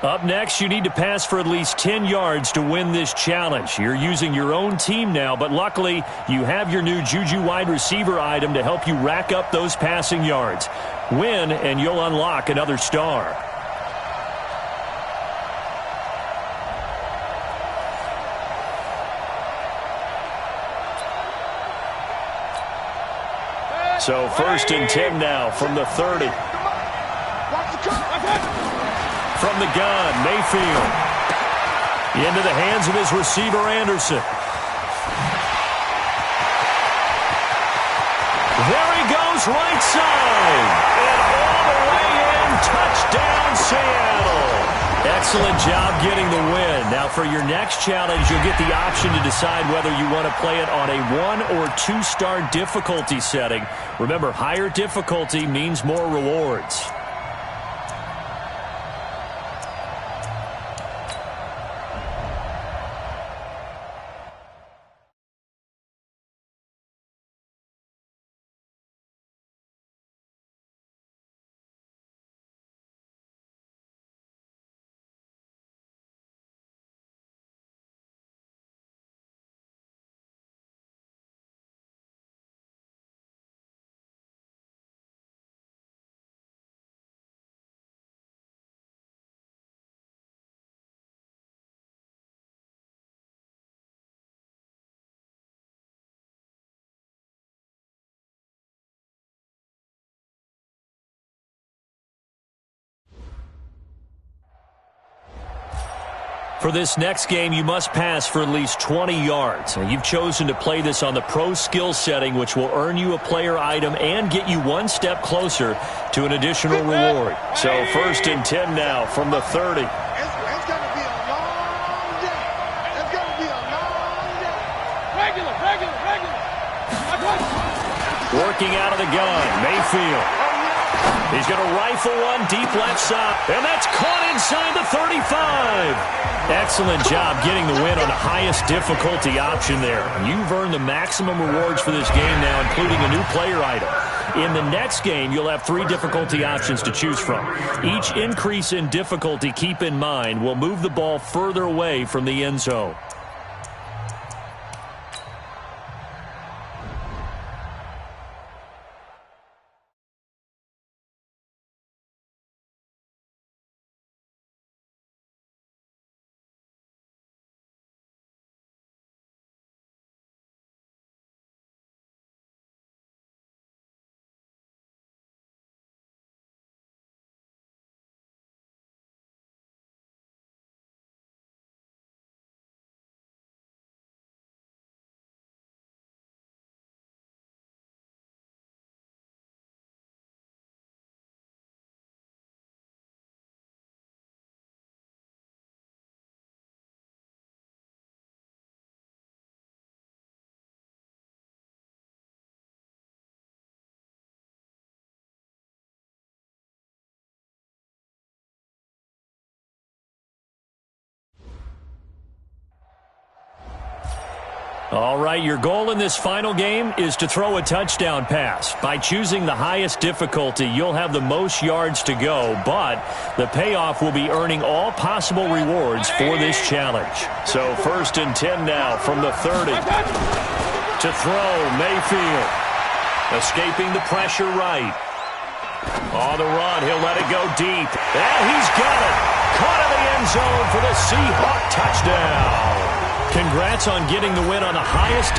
Up next, you need to pass for at least 10 yards to win this challenge. You're using your own team now, but luckily you have your new Juju wide receiver item to help you rack up those passing yards. Win, and you'll unlock another star. So 1st and 10 now from the 30. From the gun, Mayfield. Into the hands of his receiver, Anderson. There he goes, right side. And all the way in, touchdown, Seattle. Excellent job getting the win. Now for your next challenge, you'll get the option to decide whether you want to play it on a 1- or 2-star difficulty setting. Remember, higher difficulty means more rewards. For this next game, you must pass for at least 20 yards. Now, you've chosen to play this on the pro skill setting, which will earn you a player item and get you one step closer to an additional reward. So 1st and 10 now from the 30. It's going to be a long day. It's going to be a long day. Regular. Working out of the gun, Mayfield. He's going to rifle one deep left side. And that's caught inside the 35. Excellent job getting the win on the highest difficulty option there. You've earned the maximum rewards for this game now, including a new player item. In the next game, you'll have 3 difficulty options to choose from. Each increase in difficulty, keep in mind, will move the ball further away from the end zone. All right, your goal in this final game is to throw a touchdown pass. By choosing the highest difficulty, you'll have the most yards to go, but the payoff will be earning all possible rewards for this challenge. So 1st and 10 now from the 30. To throw, Mayfield. Escaping the pressure right. On the run, he'll let it go deep. And he's got it. Caught in the end zone for the Seahawk touchdown. Congrats on getting the win on the highest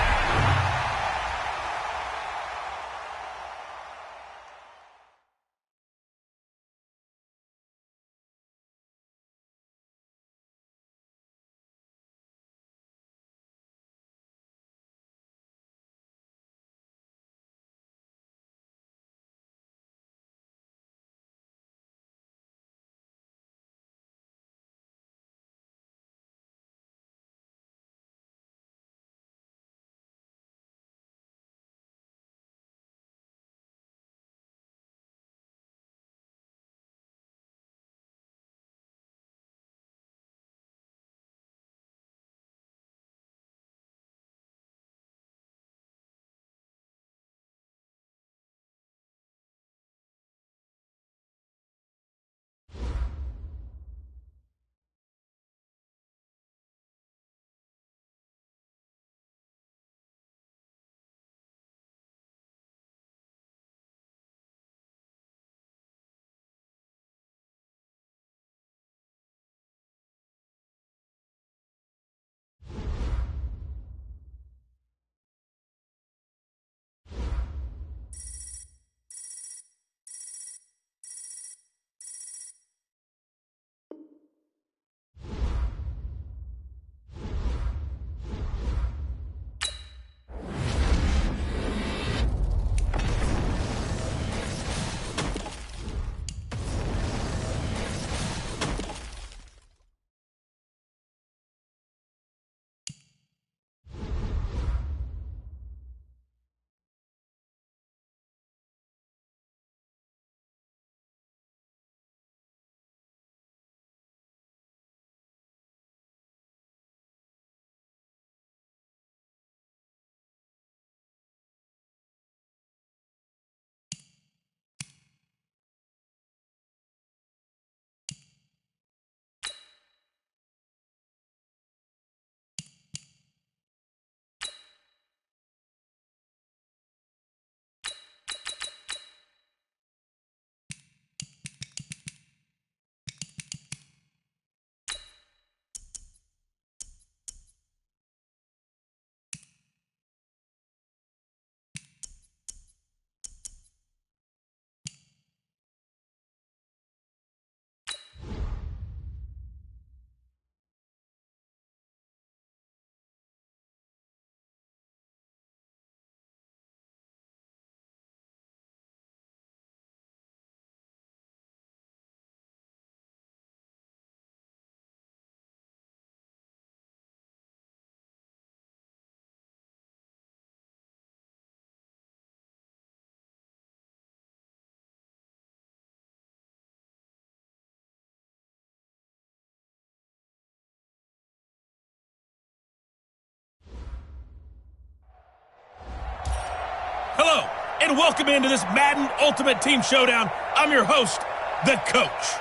Hello, and welcome into this Madden Ultimate Team Showdown. I'm your host, the Coach.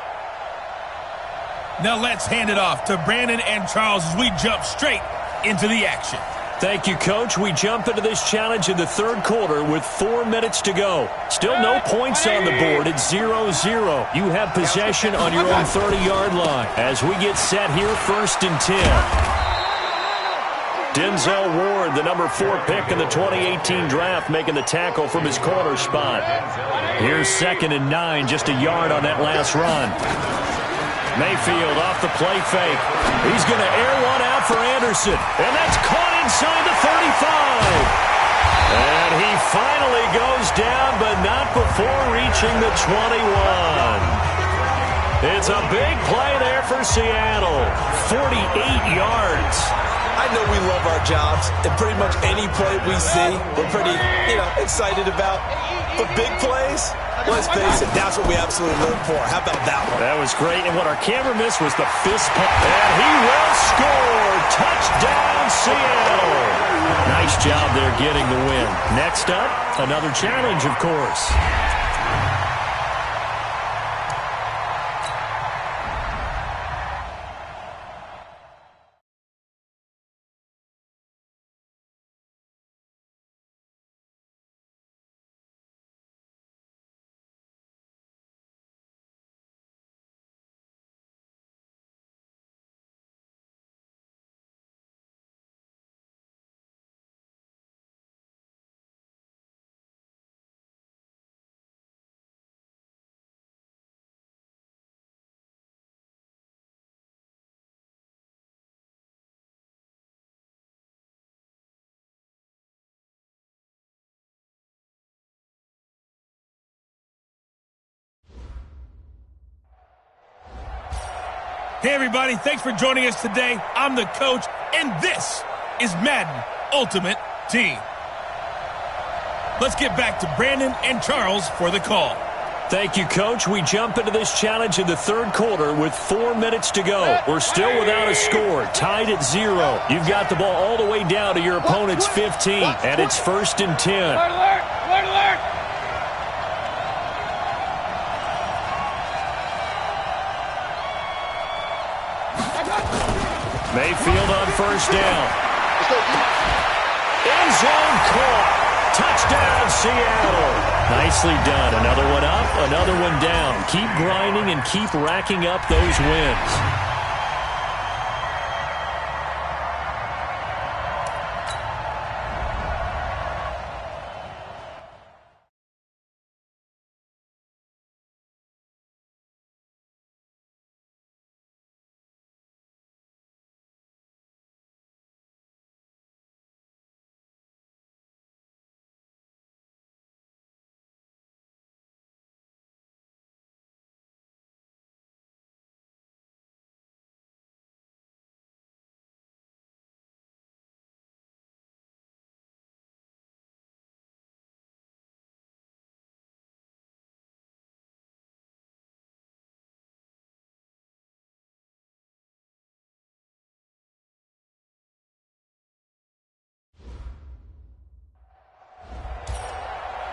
Now let's hand it off to Brandon and Charles as we jump straight into the action. Thank you, Coach. We jump into this challenge in the third quarter with 4 minutes to go. Still no points on the board. It's 0-0. You have possession on your own 30-yard line. As we get set here, 1st and 10. Denzel Ward, the number 4 pick in the 2018 draft, making the tackle from his corner spot. Here's 2nd and 9, just a yard on that last run. Mayfield off the play fake. He's going to air one out for Anderson, and that's caught inside the 35. And he finally goes down, but not before reaching the 21. It's a big play there for Seattle. 48 yards. I know we love our jobs, and pretty much any play we see, we're pretty, excited about. But big plays, let's face it, that's what we absolutely live for. How about that one? That was great, and what our camera missed was the fist pump. And he will score. Touchdown, Seattle. Nice job there getting the win. Next up, another challenge, of course. Hey, everybody, thanks for joining us today. I'm the Coach, and this is Madden Ultimate Team. Let's get back to Brandon and Charles for the call. Thank you, Coach. We jump into this challenge in the third quarter with 4 minutes to go. We're still without a score, tied at 0. You've got the ball all the way down to your opponent's 15, and it's 1st and 10. Alert, alert. Mayfield on 1st down. End zone caught. Touchdown, Seattle. Nicely done. Another one up, another one down. Keep grinding and keep racking up those wins.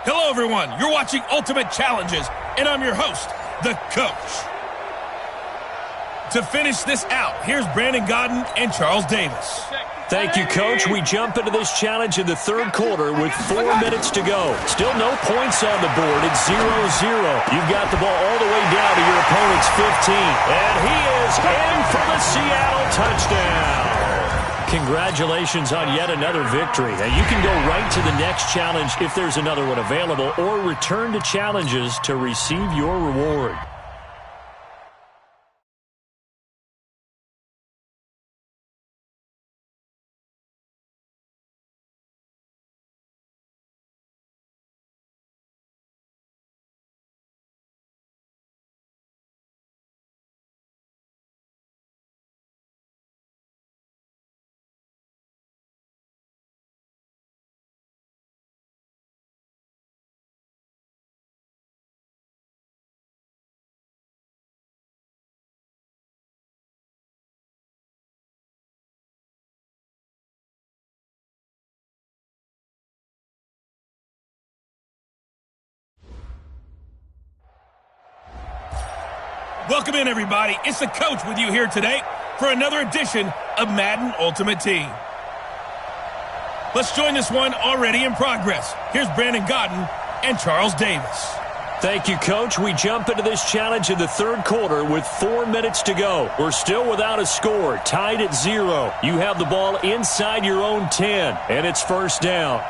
Hello, everyone. You're watching Ultimate Challenges, and I'm your host, the Coach. To finish this out, here's Brandon Godden and Charles Davis. Thank you, Coach. We jump into this challenge in the third quarter with 4 minutes to go. Still no points on the board. It's 0-0. You've got the ball all the way down to your opponent's 15. And he is in for the Seattle touchdown. Congratulations on yet another victory. Now you can go right to the next challenge if there's another one available, or return to challenges to receive your reward. Welcome in, everybody. It's the coach with you here today for another edition of Madden Ultimate Team. Let's join this one already in progress. Here's Brandon Gaudin and Charles Davis. Thank you, Coach. We jump into this challenge in the third quarter with 4 minutes to go. We're still without a score, tied at 0. You have the ball inside your own 10, and it's first down.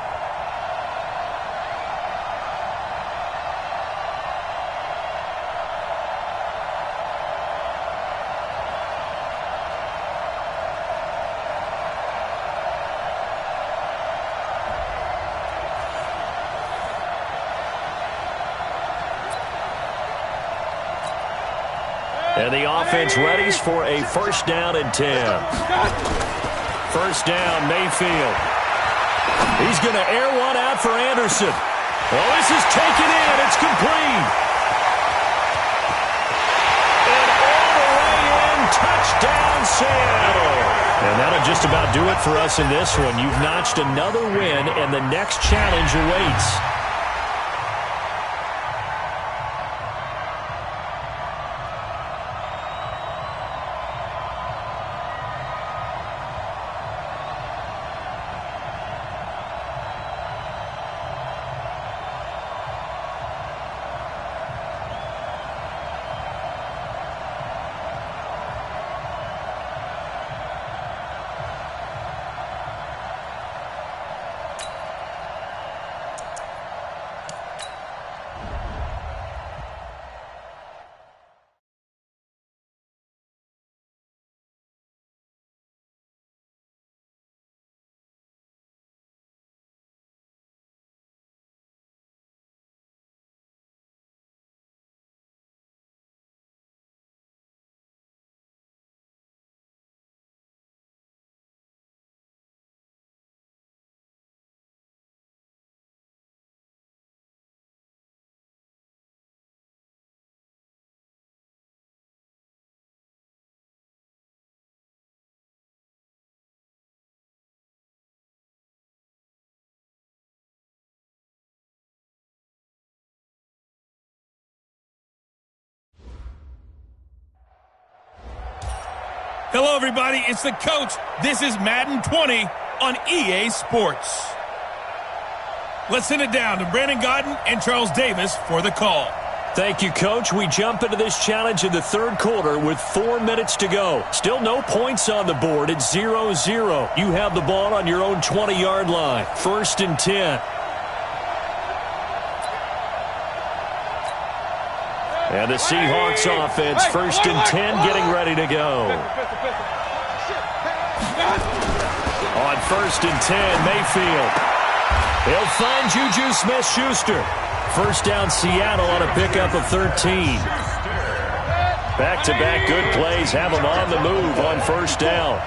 And the offense readies for a first down and 10. First down, Mayfield. He's going to air one out for Anderson. Well, this is taken in. It's complete. And all the way in, touchdown Seattle. And that'll just about do it for us in this one. You've notched another win, and the next challenge awaits. Hello, everybody. It's the coach. This is Madden 20 on EA Sports. Let's send it down to Brandon Gaudin and Charles Davis for the call. Thank you, Coach. We jump into this challenge in the third quarter with 4 minutes to go. Still no points on the board. It's 0-0. You have the ball on your own 20-yard line. First and 10. And the Seahawks offense, first and 10, getting ready to go. On first and 10, Mayfield. He'll find Juju Smith-Schuster. First down, Seattle on a pickup of 13. Back-to-back good plays have them on the move on first down.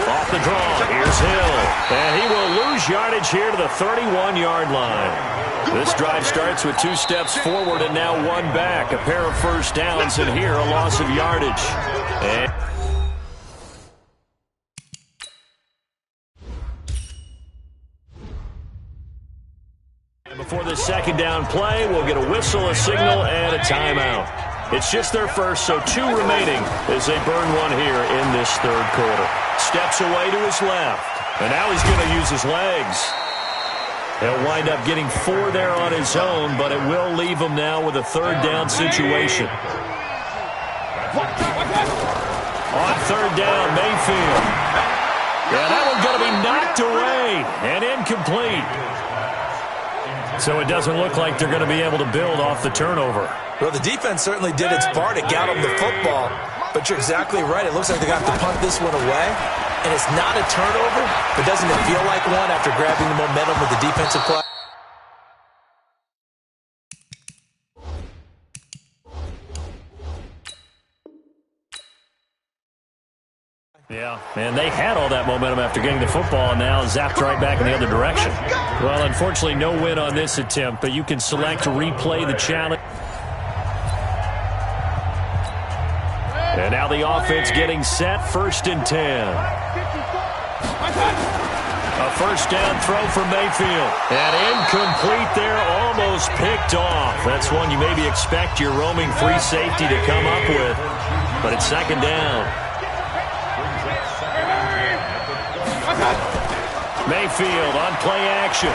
Off the draw, here's Hill. And he will lose yardage here to the 31-yard line. This drive starts with 2 steps forward and now 1 back. A pair of first downs, and here a loss of yardage. And before the second down play, we'll get a whistle, a signal, and a timeout. It's just their first, so 2 remaining as they burn one here in this third quarter. Steps away to his left, and now he's going to use his legs. He'll wind up getting 4 there on his own, but it will leave him now with a third down situation. On third down, Mayfield. Yeah, that one's going to be knocked away and incomplete. So it doesn't look like they're going to be able to build off the turnover. Well, the defense certainly did its part. It got them the football. But you're exactly right. It looks like they got to punt this one away. And it's not a turnover, but doesn't it feel like one after grabbing the momentum with the defensive play? Yeah, and they had all that momentum after getting the football and now zapped right back in the other direction. Well, unfortunately, no win on this attempt, but you can select to replay the challenge. And now the offense getting set, first and 10. A first down throw for Mayfield. And incomplete there, almost picked picked off. That's one you maybe expect your roaming free safety to come up with, but it's second down. Mayfield on play action.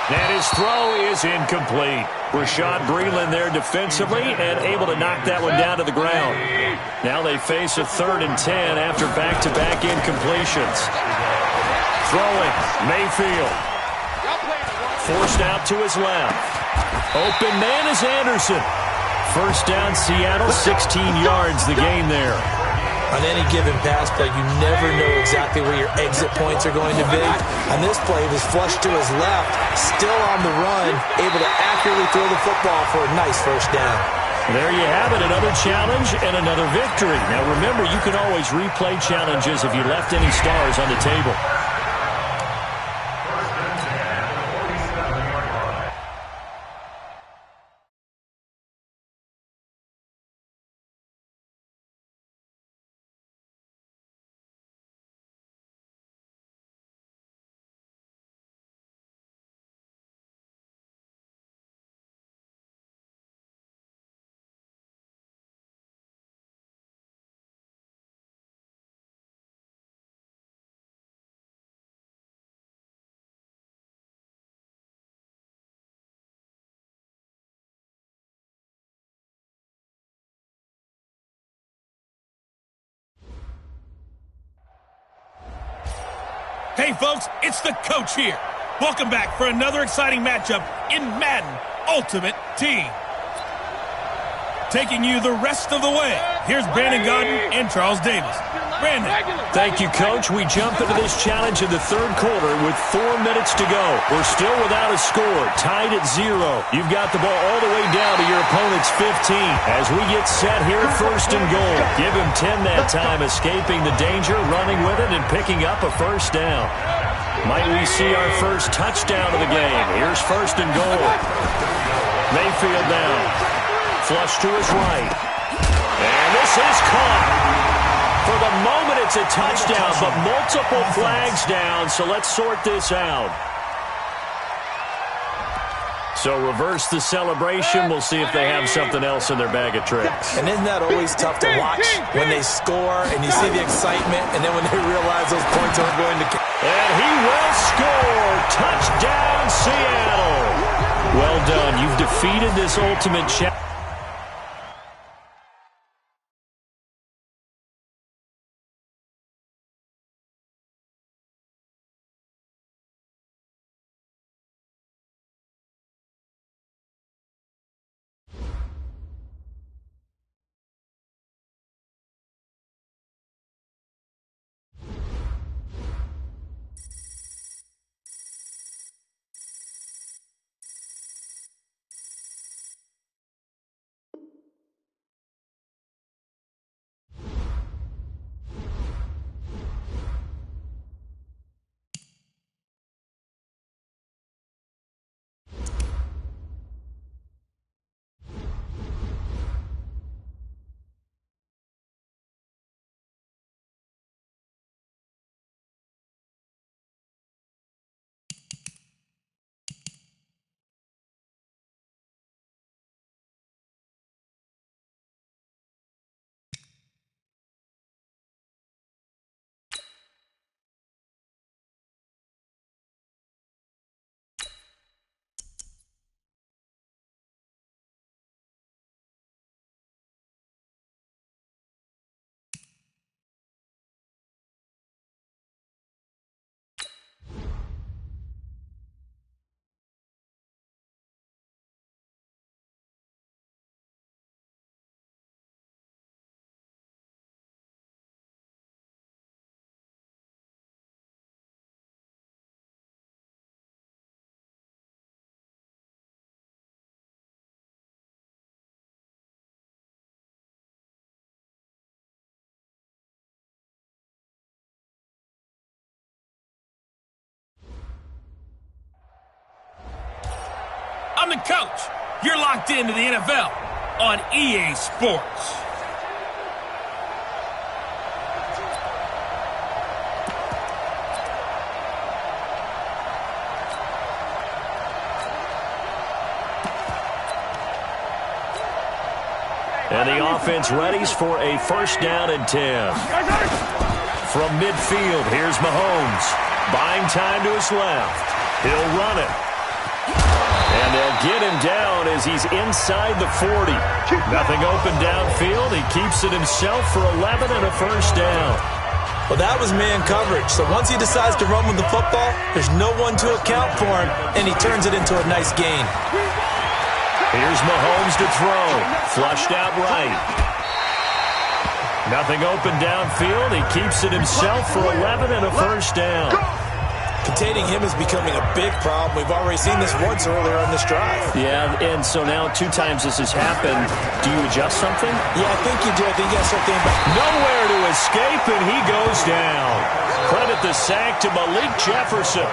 And his throw is incomplete. Rashad Breeland there defensively and able to knock that one down to the ground. Now they face a 3rd and 10 after back-to-back incompletions. Throwing, Mayfield. Forced out to his left. Open man is Anderson. First down, Seattle, 16 yards the gain there. On any given pass play, you never know exactly where your exit points are going to be. On this play, it was flushed to his left, still on the run, able to accurately throw the football for a nice first down. There you have it, another challenge and another victory. Now remember, you can always replay challenges if you left any stars on the table. Hey, folks, it's the coach here. Welcome back for another exciting matchup in Madden Ultimate Team. Taking you the rest of the way, here's Brandon Gaudin and Charles Davis. Brandon. Thank you, Coach. We jump into this challenge in the 3rd quarter with 4 minutes to go. We're still without a score, tied at 0. You've got the ball all the way down to your opponent's 15. As we get set here, 1st and goal. Give him 10 that time, escaping the danger, running with it, and picking up a first down. Might we see our first touchdown of the game? Here's 1st and goal. Mayfield down. Flush to his right. And this is caught. For the moment, it's a touchdown, but multiple flags down, so let's sort this out. So reverse the celebration. We'll see if they have something else in their bag of tricks. And isn't that always tough to watch when they score and you see the excitement, and then when they realize those points aren't going to count? And he will score. Touchdown, Seattle. Well done. You've defeated this ultimate challenge. I'm the coach. You're locked into the NFL on EA Sports. And the offense readies for a first down and 10. From midfield, here's Mahomes. Buying time to his left. He'll run it. And they'll get him down as he's inside the 40. Nothing open downfield. He keeps it himself for 11 and a first down. Well, that was man coverage. So once he decides to run with the football, there's no one to account for him, and he turns it into a nice gain. Here's Mahomes to throw. Flushed out right. Nothing open downfield. He keeps it himself for 11 and a first down. Containing him is becoming a big problem. We've already seen this once earlier on this drive. Yeah, and so now 2 times this has happened. Do you adjust something? Yeah, I think you do. I think you got something about nowhere to escape, and he goes down. Credit the sack to Malik Jefferson.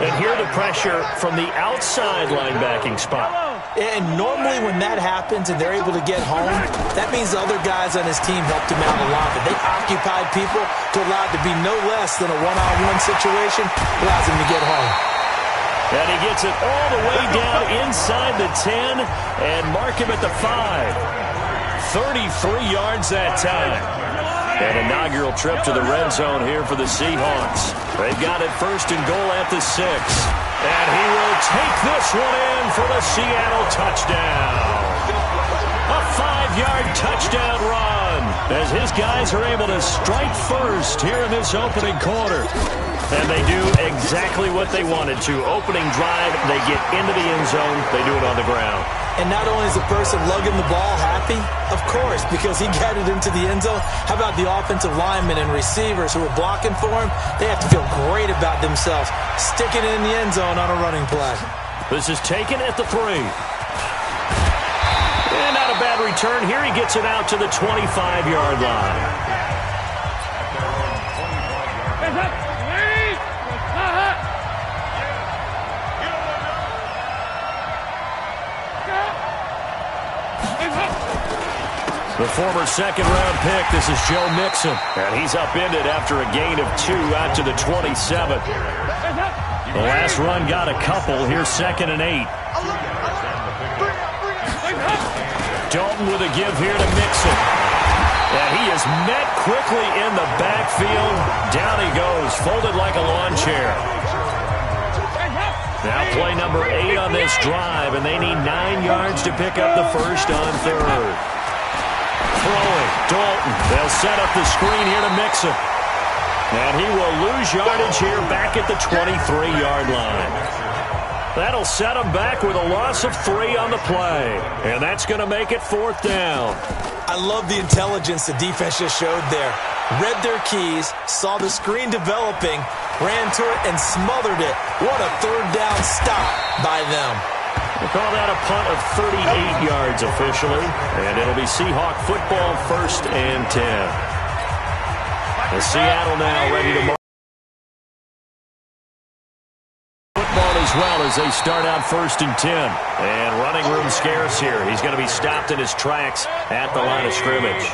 And here the pressure from the outside linebacking spot. And normally when that happens and they're able to get home, that means the other guys on his team helped him out a lot. But they occupied people to allow it to be no less than a one-on-one situation, allows him to get home. And he gets it all the way down inside the 10 and mark him at the 5. 33 yards that time. An inaugural trip to the red zone here for the Seahawks. They've got it first and goal at the 6. And he will take this one in for the Seattle touchdown. A 5-yard touchdown run as his guys are able to strike first here in this opening quarter. And they do exactly what they wanted to. Opening drive, they get into the end zone. They do it on the ground. And not only is the person lugging the ball happy, of course, because he got it into the end zone. How about the offensive linemen and receivers who are blocking for him? They have to feel great about themselves, sticking it in the end zone on a running play. This is taken at the 3. And not a bad return here. He gets it out to the 25-yard line. The former second-round pick, this is Joe Mixon. And he's upended after a gain of 2 out to the 27. The last run got a couple. Here's 2nd and 8. Dalton with a give here to Mixon. And he is met quickly in the backfield. Down he goes, folded like a lawn chair. Now play number 8 on this drive, and they need 9 yards to pick up the first on 3rd. Throwing, Dalton. They'll set up the screen here to Mixon. And he will lose yardage here back at the 23-yard line. That'll set him back with a loss of 3 on the play. And that's going to make it 4th down. I love the intelligence the defense just showed there. Read their keys, saw the screen developing, ran to it, and smothered it. What a 3rd down stop by them. We'll call that a punt of 38 yards officially. And it'll be Seahawk football 1st and 10. The Seattle now ready to mark football as well as they start out 1st and 10. And running room scarce here. He's going to be stopped in his tracks at the line of scrimmage.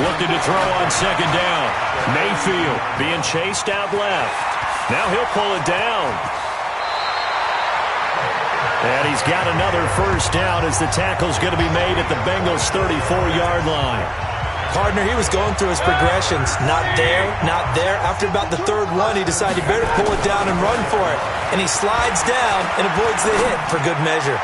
Looking to throw on 2nd down. Mayfield being chased out left. Now he'll pull it down. And he's got another first down as the tackle's going to be made at the Bengals' 34-yard line. Partner, he was going through his progressions. Not there, not there. After about the 3rd one, he decided he better pull it down and run for it. And he slides down and avoids the hit for good measure.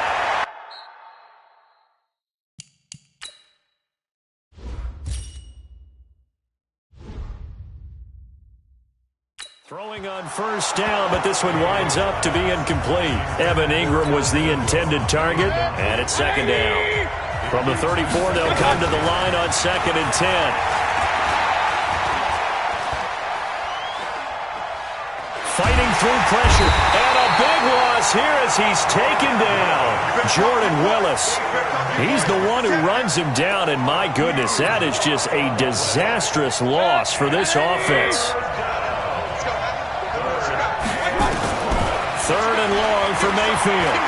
Throwing on 1st down, but this one winds up to be incomplete. Evan Ingram was the intended target, and it's 2nd down. From the 34, they'll come to the line on 2nd and 10. Fighting through pressure, and a big loss here as he's taken down. Jordan Willis. He's the one who runs him down, and my goodness, that is just a disastrous loss for this offense. 3rd and long for Mayfield.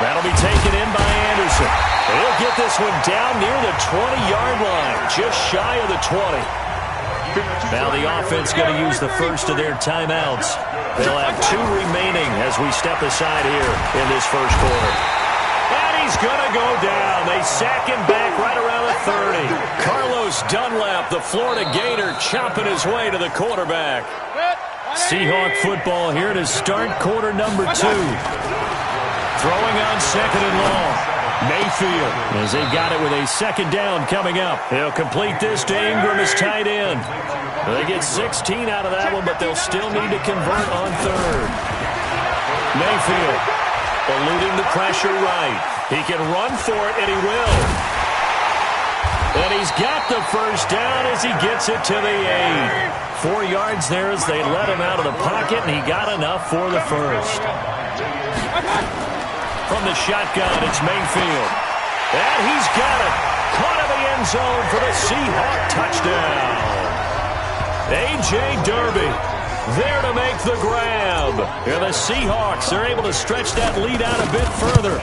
That'll be taken in by Anderson. He'll get this one down near the 20-yard line, just shy of the 20. Now the offense going to use the first of their timeouts. They'll have 2 remaining as we step aside here in this first quarter. And he's going to go down. They sack him back right around the 30. Carlos Dunlap, the Florida Gator, chopping his way to the quarterback. Seahawk football here to start quarter number 2. Throwing on second and long. Mayfield, as they got it with a second down coming up. They'll complete this to Ingram as tight end. They get 16 out of that one, but they'll still need to convert on third. Mayfield, eluding the pressure right. He can run for it, and he will. And he's got the first down as he gets it to the 8. 4 yards there as they let him out of the pocket, and he got enough for the first. From the shotgun, it's Mayfield. And he's got it. Caught in the end zone for the Seahawk touchdown. A.J. Derby there to make the grab. And the Seahawks are able to stretch that lead out a bit further.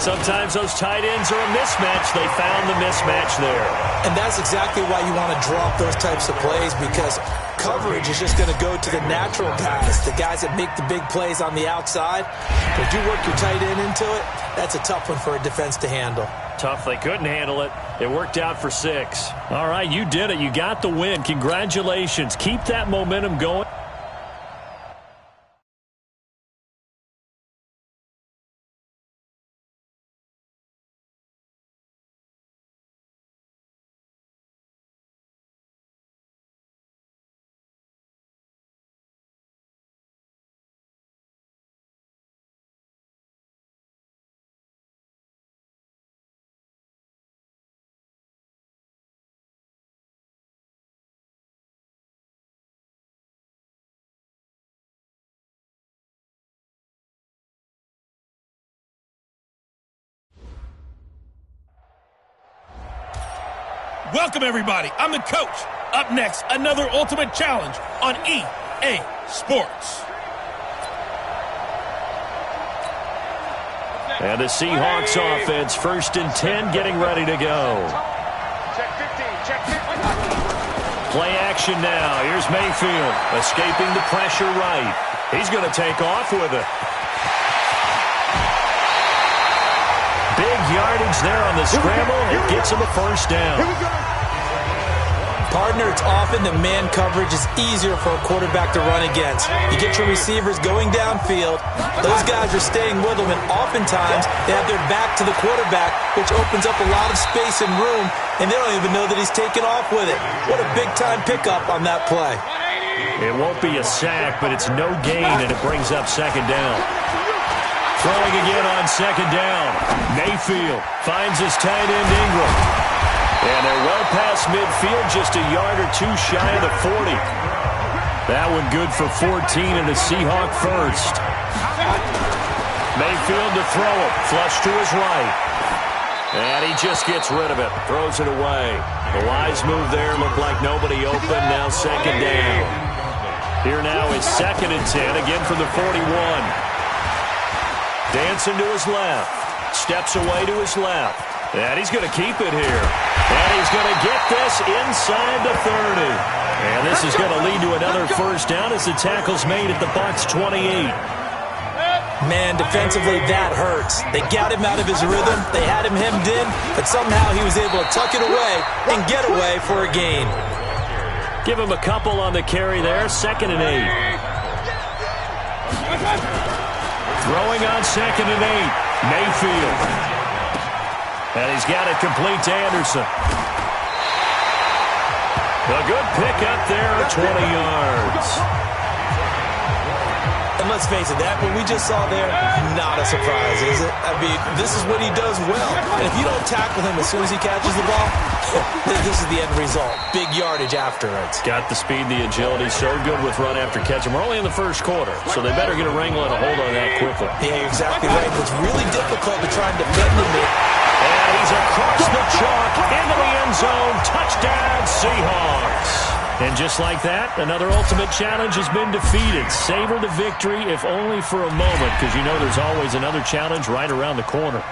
Sometimes those tight ends are a mismatch. They found the mismatch there. And that's exactly why you want to drop those types of plays, because coverage is just going to go to the natural guys, the guys that make the big plays on the outside. But you work your tight end into it, that's a tough one for a defense to handle. Tough. They couldn't handle it. It worked out for 6. All right, you did it. You got the win. Congratulations. Keep that momentum going. Welcome, everybody. I'm the coach. Up next, another Ultimate Challenge on EA Sports. And the Seahawks offense, 1st and 10, getting ready to go. Check 15, check 15. Play action now. Here's Mayfield, escaping the pressure right. He's going to take off with it. Big yardage there on the scramble. It gets him a first down. Partner, it's often the man coverage is easier for a quarterback to run against. You get your receivers going downfield. Those guys are staying with them, and oftentimes they have their back to the quarterback, which opens up a lot of space and room, and they don't even know that he's taken off with it. What a big-time pickup on that play. It won't be a sack, but it's no gain, and it brings up second down. Throwing again on second down. Mayfield finds his tight end Ingram. And they're well past midfield, just a yard or 2 shy of the 40. That one good for 14 and a Seahawk first. Mayfield to throw it. Flush to his right. And he just gets rid of it. Throws it away. The wise move there. Looked like nobody open. Now second down. Here now is 2nd and 10. Again from the 41. Dancing to his left. Steps away to his left. And he's going to keep it here. And he's going to get this inside the 30. And this is going to lead to another first down as the tackle's made at the Bucs 28. Man, defensively, that hurts. They got him out of his rhythm. They had him hemmed in, but somehow he was able to tuck it away and get away for a gain. Give him a couple on the carry there. 2nd and 8. Throwing on 2nd and 8. Mayfield. And he's got it complete to Anderson. A good pickup there at 20 yards. And let's face it, that what we just saw there, not a surprise, is it? I mean, this is what he does well. And if you don't tackle him as soon as he catches the ball, this is the end result. Big yardage after it. Got the speed, the agility, so good with run after catch. And we're only in the first quarter, so they better get a wrangle and a hold on that quickly. Yeah, you're exactly right. It's really difficult to try and defend him. And he's across the chalk, into the end zone. Touchdown, Seahawks. And just like that, another ultimate challenge has been defeated. Savor the victory, if only for a moment, because you know there's always another challenge right around the corner.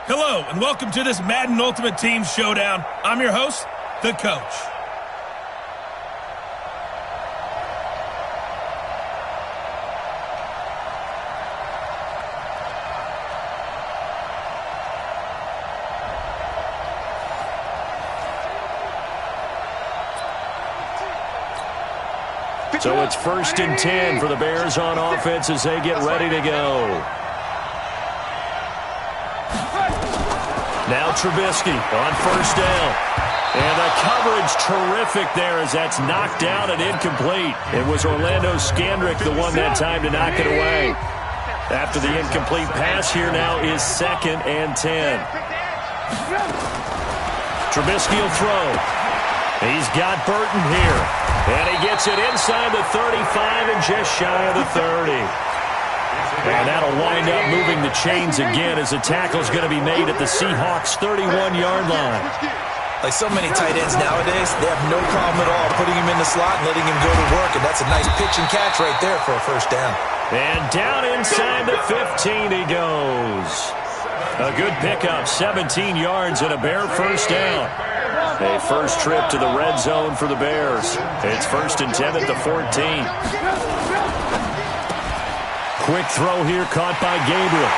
Hello, and welcome to this Madden Ultimate Team Showdown. I'm your host, the Coach. So it's 1st and 10 for the Bears on offense as they get ready to go. Now Trubisky on 1st down. And the coverage terrific there as that's knocked down and incomplete. It was Orlando Scandrick the one that time to knock it away. After the incomplete pass, here now is 2nd and 10. Trubisky will throw. He's got Burton here. And he gets it inside the 35 and just shy of the 30. And that'll wind up moving the chains again as the tackle's going to be made at the Seahawks' 31-yard line. Like so many tight ends nowadays, they have no problem at all putting him in the slot and letting him go to work. And that's a nice pitch and catch right there for a 1st down. And down inside the 15 he goes. A good pickup, 17 yards and a Bear 1st down. A first trip to the red zone for the Bears. It's 1st and 10 at the 14. Quick throw here caught by Gabriel.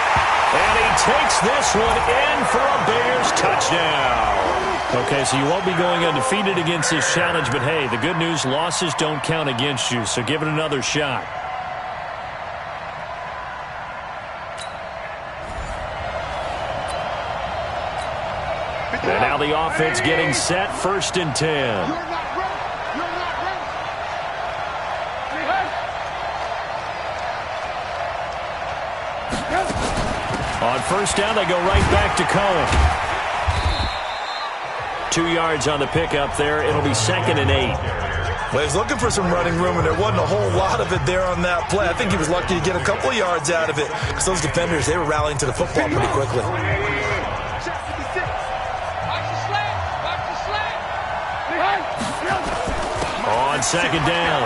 And he takes this one in for a Bears touchdown. Okay, so you won't be going undefeated against this challenge, but hey, the good news, losses don't count against you, so give it another shot. And now the offense getting set, 1st and 10. On 1st down, they go right back to Cohen. 2 yards on the pickup there. It'll be 2nd and 8. Well, he was looking for some running room, and there wasn't a whole lot of it there on that play. I think he was lucky to get a couple of yards out of it because those defenders, they were rallying to the football pretty quickly. On 2nd down,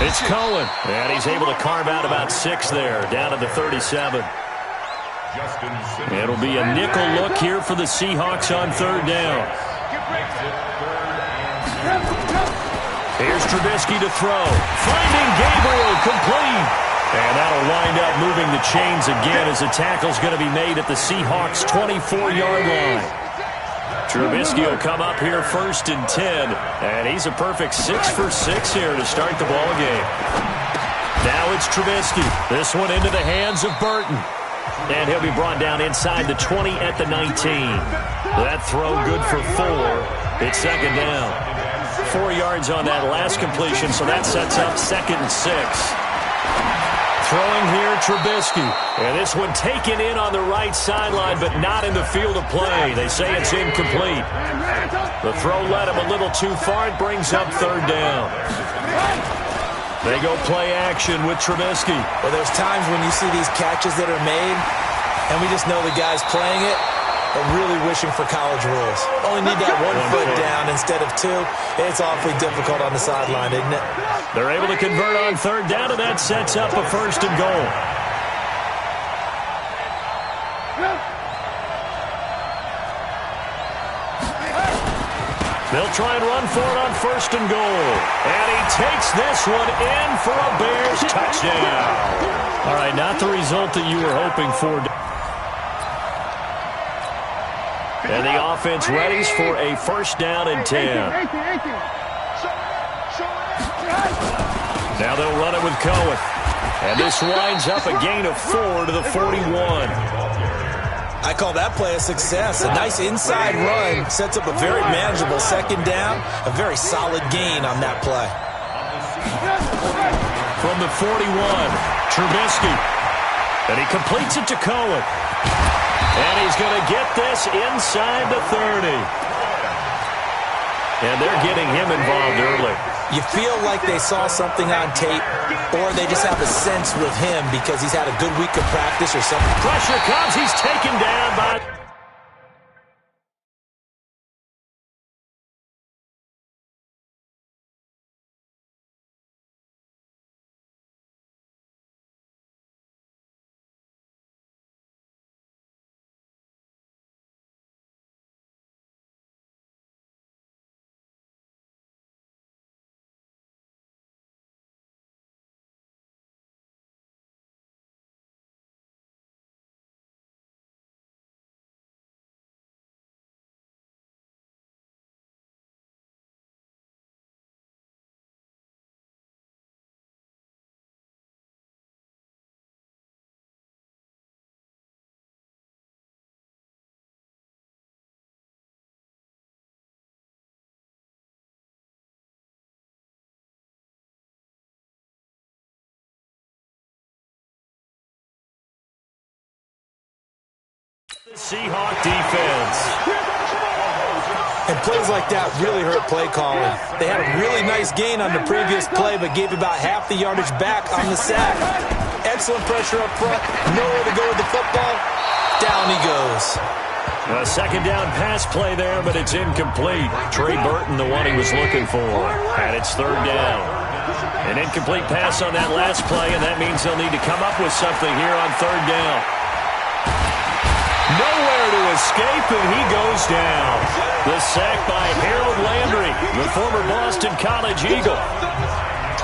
it's Cohen. And he's able to carve out about 6 there, down to the 37. It'll be a nickel look here for the Seahawks on 3rd down. Here's Trubisky to throw. Finding Gabriel, complete. And that'll wind up moving the chains again as the tackle's going to be made at the Seahawks' 24-yard line. Trubisky will come up here 1st and 10. And he's a perfect 6 for 6 here to start the ball game. Now it's Trubisky. This one into the hands of Burton. And he'll be brought down inside the 20 at the 19. That throw good for 4. It's 2nd down. 4 yards on that last completion, so that sets up 2nd and 6. Throwing here, Trubisky. And this one taken in on the right sideline, but not in the field of play. They say it's incomplete. The throw led him a little too far. It brings up 3rd down. They go play action with Trubisky. Well, there's times when you see these catches that are made, and we just know the guys playing it are really wishing for college rules. Only need that one foot down instead of 2. It's awfully difficult on the sideline, isn't it? They're able to convert on 3rd down, and that sets up a 1st and goal. They'll try and run for it on 1st and goal. And he takes this one in for a Bears touchdown. All right, not the result that you were hoping for. And the offense readies for a 1st down and 10. Now they'll run it with Cohen. And this winds up a gain of 4 to the 41. I call that play a success. A nice inside run sets up a very manageable 2nd down. A very solid gain on that play. From the 41, Trubisky. And he completes it to Cohen. And he's going to get this inside the 30. And they're getting him involved early. You feel like they saw something on tape, or they just have a sense with him because he's had a good week of practice or something. Pressure comes. He's taken down by... Seahawk defense. And plays like that really hurt play calling. They had a really nice gain on the previous play, but gave about half the yardage back on the sack. Excellent pressure up front. Nowhere to go with the football. Down he goes. A second down pass play there, but it's incomplete. Trey Burton, the one he was looking for. And it's third down. An incomplete pass on that last play, and that means they'll need to come up with something here on third down. Nowhere to escape, and he goes down. The sack by Harold Landry, the former Boston College Eagle.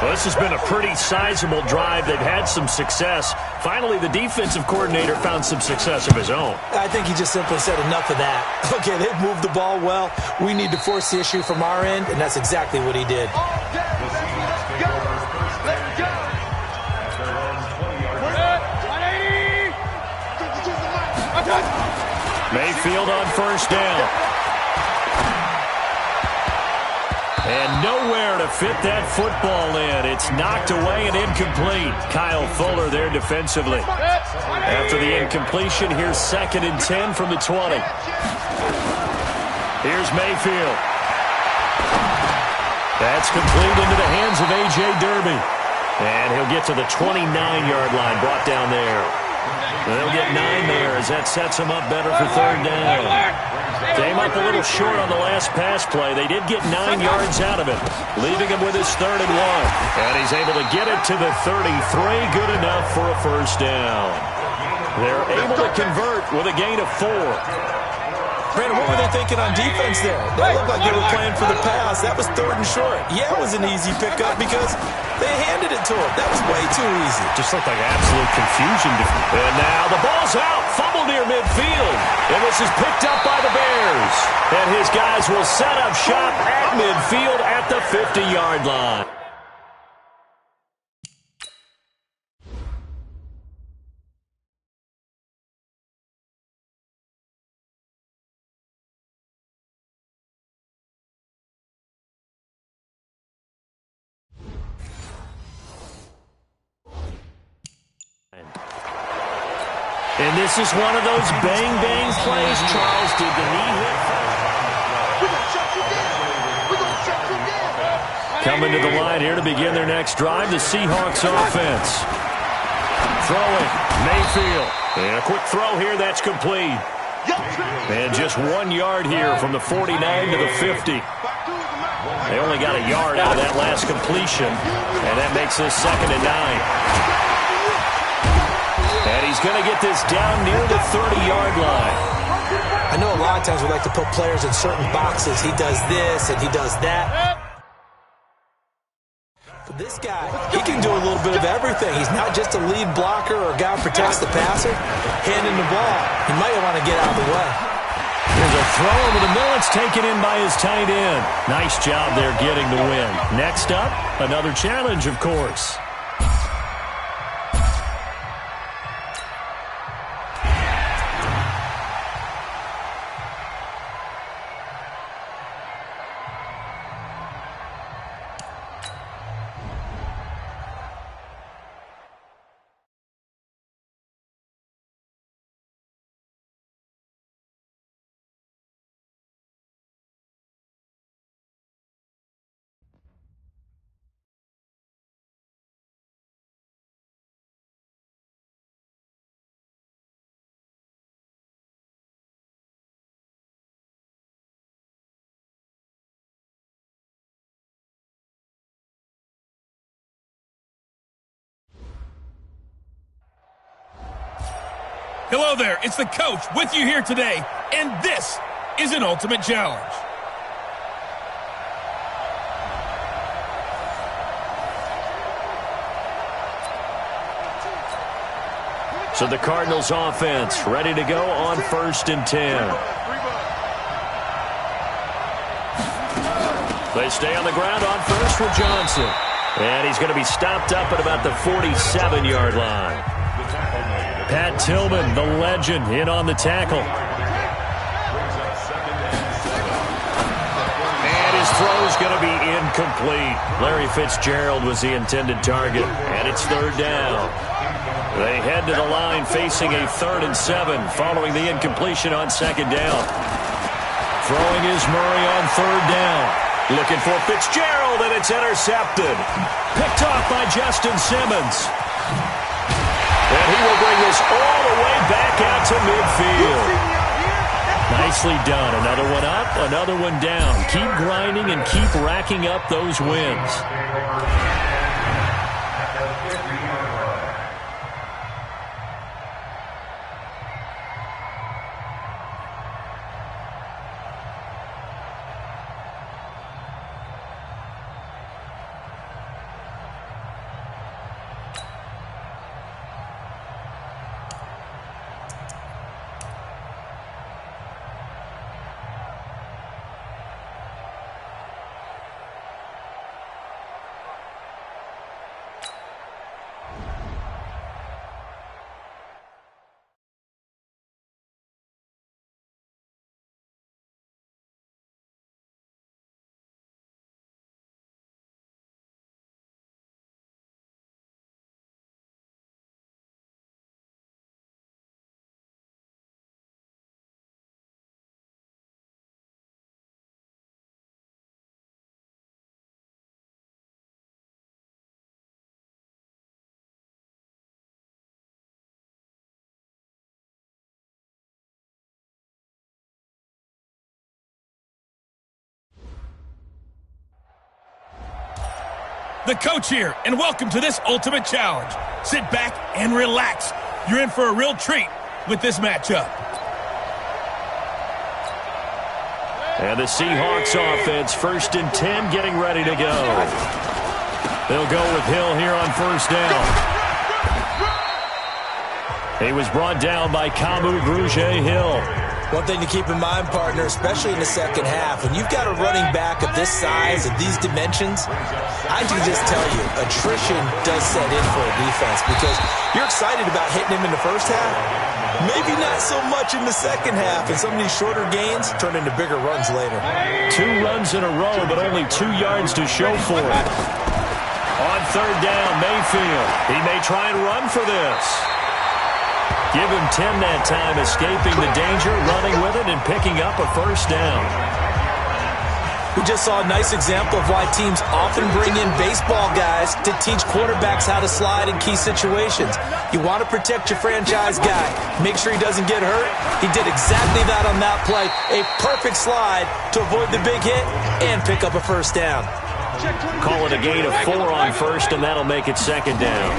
Well, this has been a pretty sizable drive. They've had some success. Finally, the defensive coordinator found some success of his own. I think he just simply said enough of that. Okay, they've moved the ball well. We need to force the issue from our end, and that's exactly what he did. Mayfield on first down. And nowhere to fit that football in. It's knocked away and incomplete. Kyle Fuller there defensively. After the incompletion, here's 2nd and 10 from the 20. Here's Mayfield. That's complete into the hands of A.J. Derby. And he'll get to the 29-yard line, brought down there. They'll get 9 there as that sets them up better for third down. Came up a little short on the last pass play. They did get 9 yards out of it, leaving him with his 3rd and 1. And he's able to get it to the 33. Good enough for a first down. They're able to convert with a gain of 4. Brandon, what were they thinking on defense there? They looked like they were playing for the pass. That was 3rd and short. Yeah, it was an easy pickup because they handed it to him. That was way too easy. Just looked like absolute confusion. And now the ball's out. Fumble near midfield. And this is picked up by the Bears. And his guys will set up shop at midfield at the 50-yard line. And this is one of those bang-bang plays. Charles did the knee hit. We're going to shut you down. We're going to shut you down. Coming to the line here to begin their next drive, the Seahawks offense. Throwing, Mayfield. And a quick throw here, that's complete. And just 1 yard here from the 49 to the 50. They only got a yard out of that last completion, and that makes this 2nd and 9. And he's going to get this down near the 30-yard line. I know a lot of times we like to put players in certain boxes. He does this and he does that. But this guy, he can do a little bit of everything. He's not just a lead blocker or a guy who protects the passer. Handing the ball, he might want to get out of the way. Here's a throw over the middle. It's taken in by his tight end. Nice job there getting the win. Next up, another challenge, of course. Hello there, it's the coach with you here today, and this is an ultimate challenge. So the Cardinals offense ready to go on 1st and 10. They stay on the ground on first with Johnson. And he's going to be stopped up at about the 47-yard line. Pat Tillman, the legend, in on the tackle. And his throw is going to be incomplete. Larry Fitzgerald was the intended target, and it's 3rd down. They head to the line facing a 3rd and 7 following the incompletion on 2nd down. Throwing is Murray on 3rd down. Looking for Fitzgerald, and it's intercepted. Picked off by Justin Simmons. And he will bring this all the way back out to midfield. Nicely done. Another one up, another one down. Keep grinding and keep racking up those wins. The coach here, and welcome to this Ultimate Challenge. Sit back and relax. You're in for a real treat with this matchup. And the Seahawks offense, 1st and 10, getting ready to go. They'll go with Hill here on 1st down. He was brought down by Kamu Grugier-Hill. One thing to keep in mind, partner, especially in the second half, when you've got a running back of this size, of these dimensions, I can just tell you, attrition does set in for a defense because you're excited about hitting him in the first half. Maybe not so much in the second half, and some of these shorter gains turn into bigger runs later. 2 runs in a row, but only 2 yards to show for it. On 3rd down, Mayfield. He may try and run for this. Give him 10 that time, escaping the danger, running with it, and picking up a 1st down. We just saw a nice example of why teams often bring in baseball guys to teach quarterbacks how to slide in key situations. You want to protect your franchise guy. Make sure he doesn't get hurt. He did exactly that on that play. A perfect slide to avoid the big hit and pick up a 1st down. Call it a gain of 4 on 1st, and that'll make it 2nd down.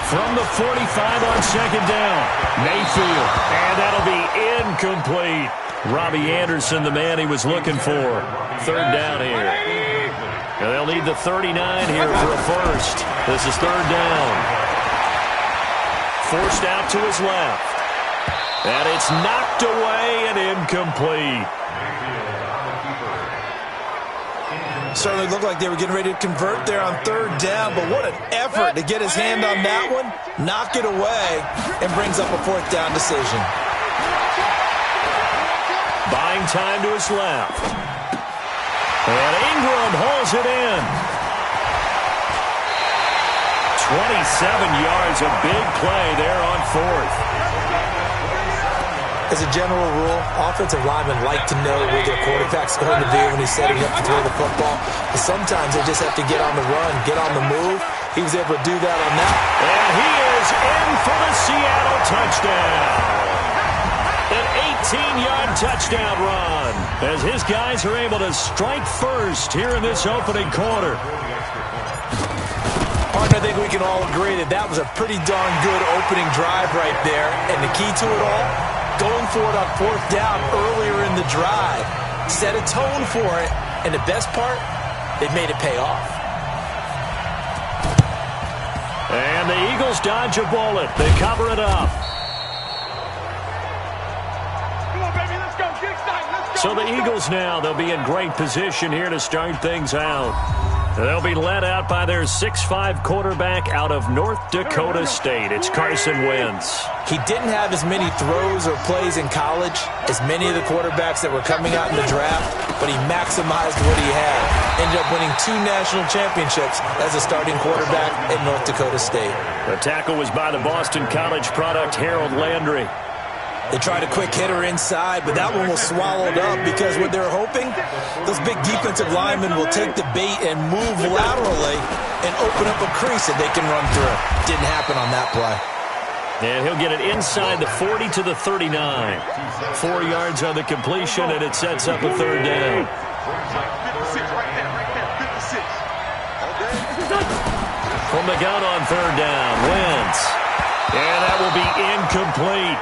From the 45 on 2nd down, Mayfield, and that'll be incomplete. Robbie Anderson, the man he was looking for. 3rd down here. And they'll need the 39 here for a 1st. This is 3rd down. Forced out to his left. And it's knocked away and incomplete. Certainly looked like they were getting ready to convert there on 3rd down, but what an effort to get his hand on that one, knock it away, and brings up a 4th down decision. Buying time to his left. And Ingram hauls it in. 27 yards, a big play there on 4th. As a general rule, offensive linemen like to know where their quarterback's going to be when he's setting up to throw the football. But sometimes they just have to get on the run, get on the move. He was able to do that on that. And he is in for the Seattle touchdown. An 18-yard touchdown run as his guys are able to strike first here in this opening quarter. Partner, I think we can all agree that that was a pretty darn good opening drive right there. And the key to it all, going for it on 4th down earlier in the drive. Set a tone for it. And the best part, they made it pay off. And the Eagles dodge a bullet. They cover it up. So the Eagles now, they'll be in great position here to start things out. They'll be led out by their 6'5" quarterback out of North Dakota State. It's Carson Wentz. He didn't have as many throws or plays in college as many of the quarterbacks that were coming out in the draft, but he maximized what he had. Ended up winning 2 national championships as a starting quarterback at North Dakota State. The tackle was by the Boston College product, Harold Landry. They tried a quick hitter inside, but that one was swallowed up because what they're hoping, those big defensive linemen will take the bait and move laterally and open up a crease that they can run through. Didn't happen on that play. And he'll get it inside the 40 to the 39. 4 yards on the completion, and it sets up a third down. From the gun on third down, Wentz. And that will be incomplete.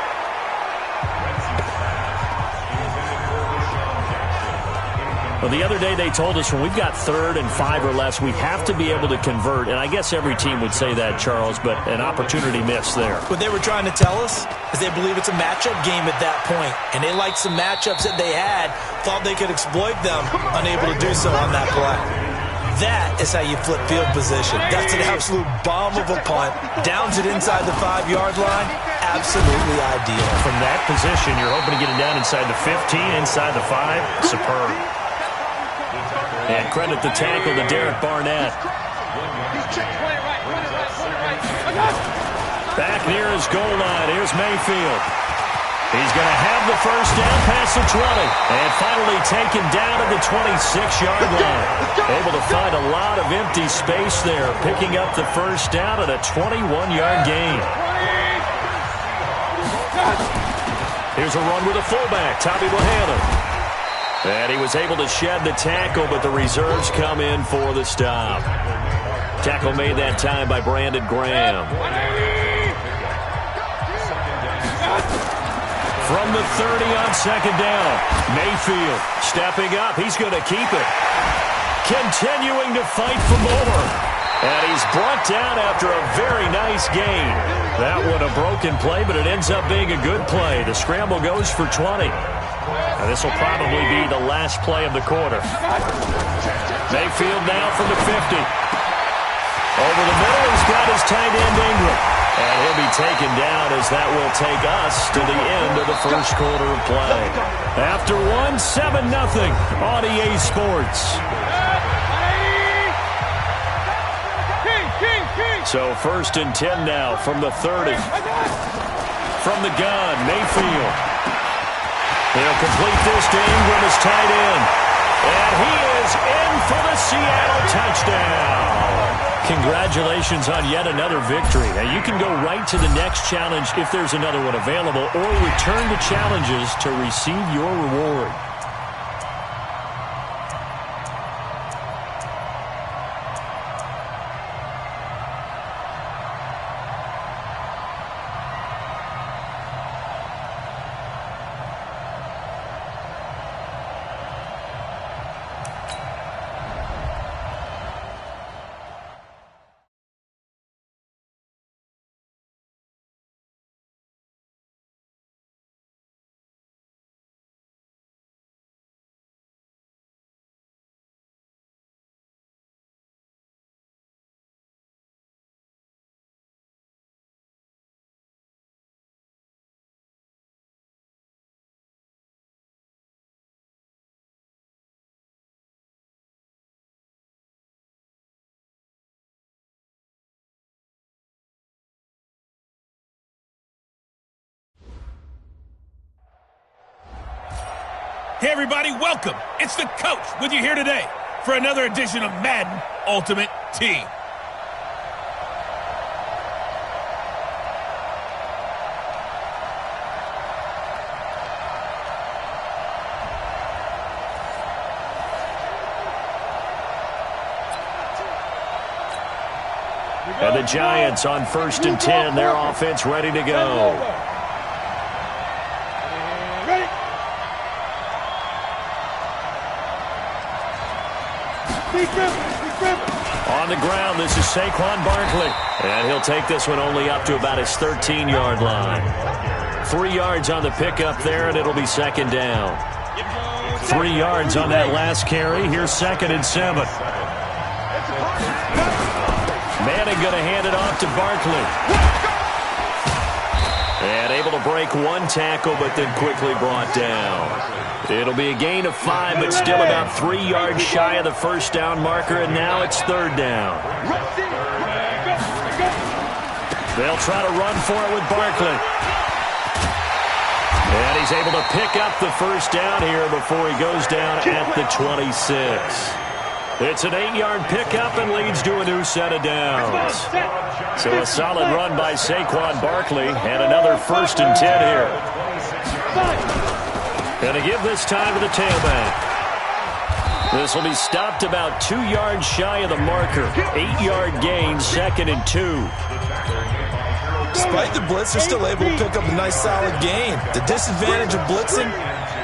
Well, the other day they told us when we've got 3rd and 5 or less, we have to be able to convert. And I guess every team would say that, Charles, but an opportunity missed there. What they were trying to tell us is they believe it's a matchup game at that point. And they liked some matchups that they had, thought they could exploit them, unable to do so on that play. That is how you flip field position. That's an absolute bomb of a punt. Downs it inside the 5-yard line. Absolutely ideal. From that position, you're hoping to get it down inside the 15, inside the 5. Superb. And credit the tackle to Derek Barnett. Back near his goal line. Here's Mayfield. He's going to have the first down past the 20. And finally taken down at the 26-yard line. Able to find a lot of empty space there. Picking up the first down at a 21-yard gain. Here's a run with a fullback, Tommy Bohannon. And he was able to shed the tackle, but the reserves come in for the stop. Tackle made that time by Brandon Graham. From the 30 on second down, Mayfield stepping up. He's going to keep it. Continuing to fight for more. And he's brought down after a very nice gain. That one a broken play, but it ends up being a good play. The scramble goes for 20. Now, this will probably be the last play of the quarter. Mayfield now from the 50. Over the middle, he's got his tight end Ingram. And he'll be taken down as that will take us to the end of the first quarter of play. After 7-0 on EA Sports. So 1st and 10 now from the 30. From the gun, Mayfield. He'll complete this to Ingram as tight end. And he is in for the Seattle touchdown. Congratulations on yet another victory. Now, you can go right to the next challenge if there's another one available, or return to challenges to receive your reward. Hey, everybody, welcome. It's the coach with you here today for another edition of Madden Ultimate Team. And the Giants on 1st and 10, their offense ready to go. On the ground, this is Saquon Barkley. And he'll take this one only up to about his 13-yard line. 3 yards on the pickup there, and it'll be second down. 3 yards on that last carry. Here's 2nd and 7. Manning going to hand it off to Barkley. And able to break one tackle, but then quickly brought down. It'll be a gain of 5, but still about 3 yards shy of the first down marker, and now it's 3rd down. They'll try to run for it with Barkley. And he's able to pick up the first down here before he goes down at the 26. It's an 8-yard pickup and leads to a new set of downs. So a solid run by Saquon Barkley and another 1st and 10 here. Going to give this time to the tailback. This will be stopped about 2 yards shy of the marker. 8-yard gain, 2nd and 2. Despite the blitz, they're still able to pick up a nice solid gain. The disadvantage of blitzing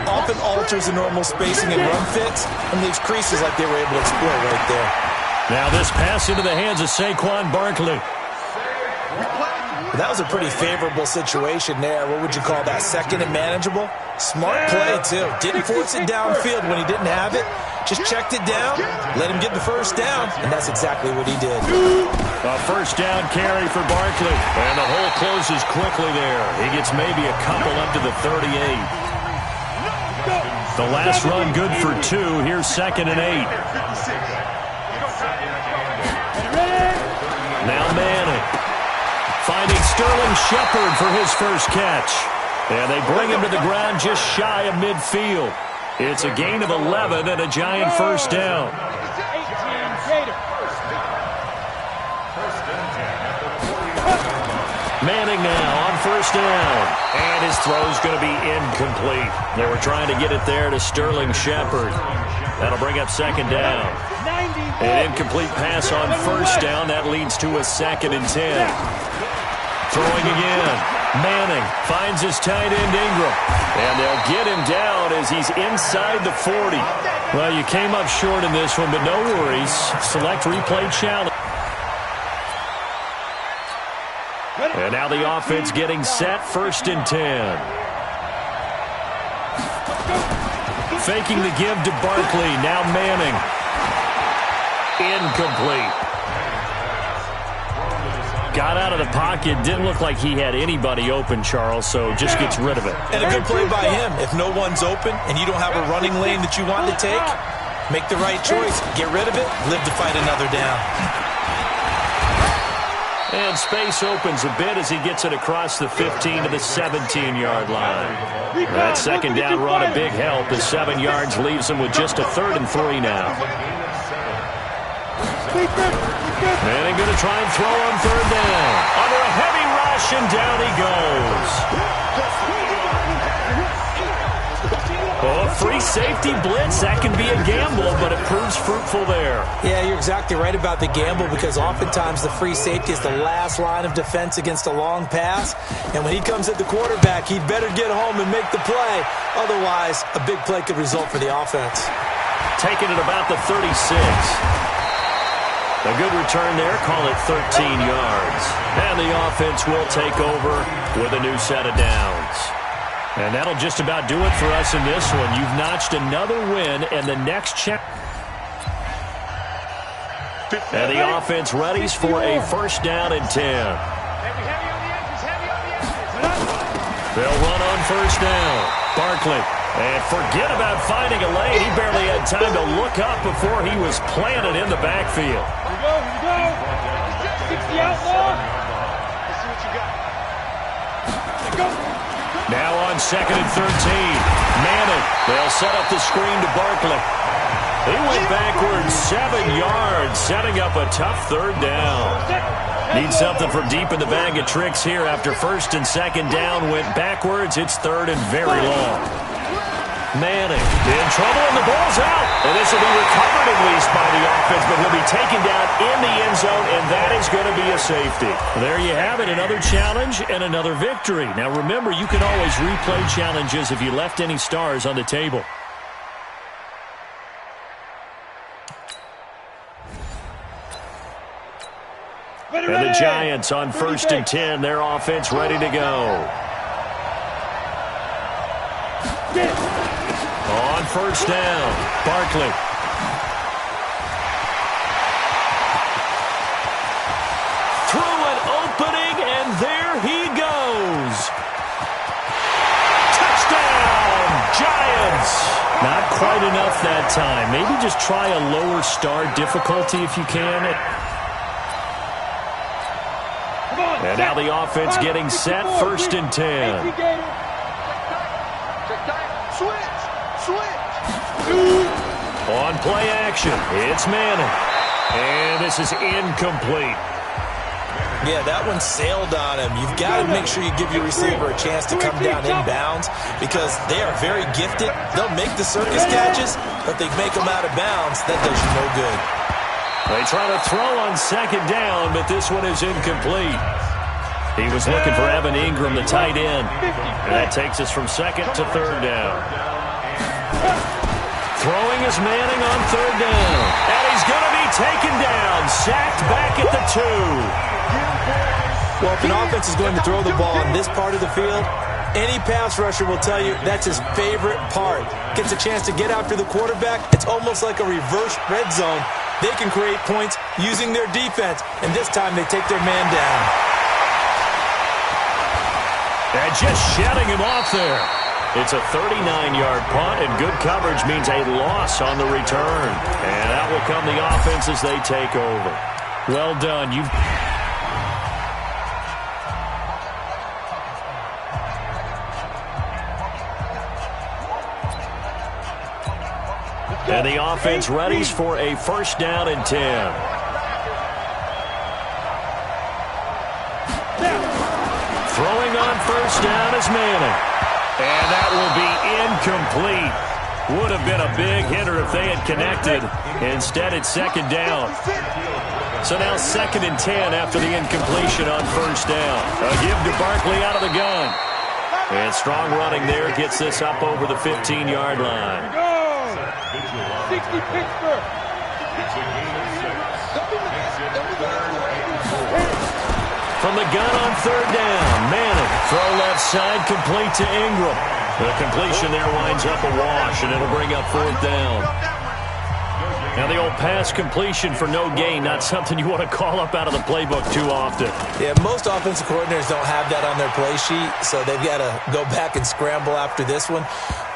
often alters the normal spacing and run fits and leaves creases like they were able to exploit right there. Now this pass into the hands of Saquon Barkley. That was a pretty favorable situation there. What would you call that? 2nd and manageable? Smart play, too. Didn't force it downfield when he didn't have it. Just checked it down, let him get the first down, and that's exactly what he did. A first down carry for Barkley. And the hole closes quickly there. He gets maybe a couple up to the 38. The last run good for 2. Here's 2nd and 8. Now Manning. Finding Sterling Shepard for his first catch. And they bring him to the ground just shy of midfield. It's a gain of 11 and a giant first down. Manning now on first down. And his throw's going to be incomplete. They were trying to get it there to Sterling Shepard. That'll bring up 2nd down. An incomplete pass on first down. That leads to a 2nd and 10. Throwing again. Manning finds his tight end Ingram. And they'll get him down as he's inside the 40. Well, you came up short in this one, but no worries. Select replay challenge. And now the offense getting set, 1st and 10. Faking the give to Barkley. Now Manning. Incomplete. Got out of the pocket. Didn't look like he had anybody open, Charles, so just gets rid of it. And a good play by him. If no one's open and you don't have a running lane that you want to take, make the right choice. Get rid of it. Live to fight another down. And space opens a bit as he gets it across the 15 to the 17-yard line. That 2nd down run a big help. The 7 yards leaves him with just a 3rd and 3 now. Manning going to try and throw on 3rd down. Under a heavy rush, and down he goes. Oh, a free safety blitz. That can be a gamble, but it proves fruitful there. Yeah, you're exactly right about the gamble because oftentimes the free safety is the last line of defense against a long pass. And when he comes at the quarterback, he'd better get home and make the play. Otherwise, a big play could result for the offense. Taking it about the 36. A good return there, call it 13 yards. And the offense will take over with a new set of downs. And that'll just about do it for us in this one. You've notched another win, and the next check. And the offense readies for a 1st down and 10. They'll run on 1st down. Barkley. And forget about finding a lane. He barely had time to look up before he was planted in the backfield. Here we go. 60 outlaw. Let's see what you got. Go. Now on 2nd and 13. Manning. They'll set up the screen to Barkley. He went backwards 7 yards, setting up a tough 3rd down. Need something from deep in the bag of tricks here after 1st and 2nd down went backwards. It's 3rd and very long. Manning in trouble, and the ball's out. And this will be recovered at least by the offense, but he'll be taken down in the end zone, and that is going to be a safety. There you have it, another challenge and another victory. Now remember, you can always replay challenges if you left any stars on the table. And the Giants on 1st and 10, their offense ready to go. On 1st down, Barkley. that time. Maybe just try a lower start difficulty if you can. And now the offense getting set, 1st and 10. On play action, it's Madden. And this is incomplete. Yeah, that one sailed on him. You've got to make sure you give your receiver a chance to come down inbounds because they are very gifted. They'll make the circus catches, but they make them out of bounds. That does you no good. They try to throw on 2nd down, but this one is incomplete. He was looking for Evan Ingram, the tight end. And that takes us from 2nd to 3rd down. Throwing is Manning on 3rd down. And he's going to be taken down. Sacked back at the 2. Well, if an offense is going to throw the ball on this part of the field, any pass rusher will tell you that's his favorite part. Gets a chance to get after the quarterback. It's almost like a reverse red zone. They can create points using their defense, and this time they take their man down. And just shedding him off there. It's a 39-yard punt, and good coverage means a loss on the return. And that will come the offense as they take over. Well done. And the offense readies for a 1st down and 10. Throwing on 1st down is Manning. And that will be incomplete. Would have been a big hitter if they had connected. Instead, it's 2nd down. So now 2nd and 10 after the incompletion on 1st down. A give to Barkley out of the gun. And strong running there gets this up over the 15-yard line. 60 Pittsburgh. From the gun on 3rd down, Manning. Throw left side, complete to Ingram. The completion there winds up a wash, and it'll bring up 4th down. Now the old pass completion for no gain, not something you want to call up out of the playbook too often. Yeah, most offensive coordinators don't have that on their play sheet, so they've got to go back and scramble after this one.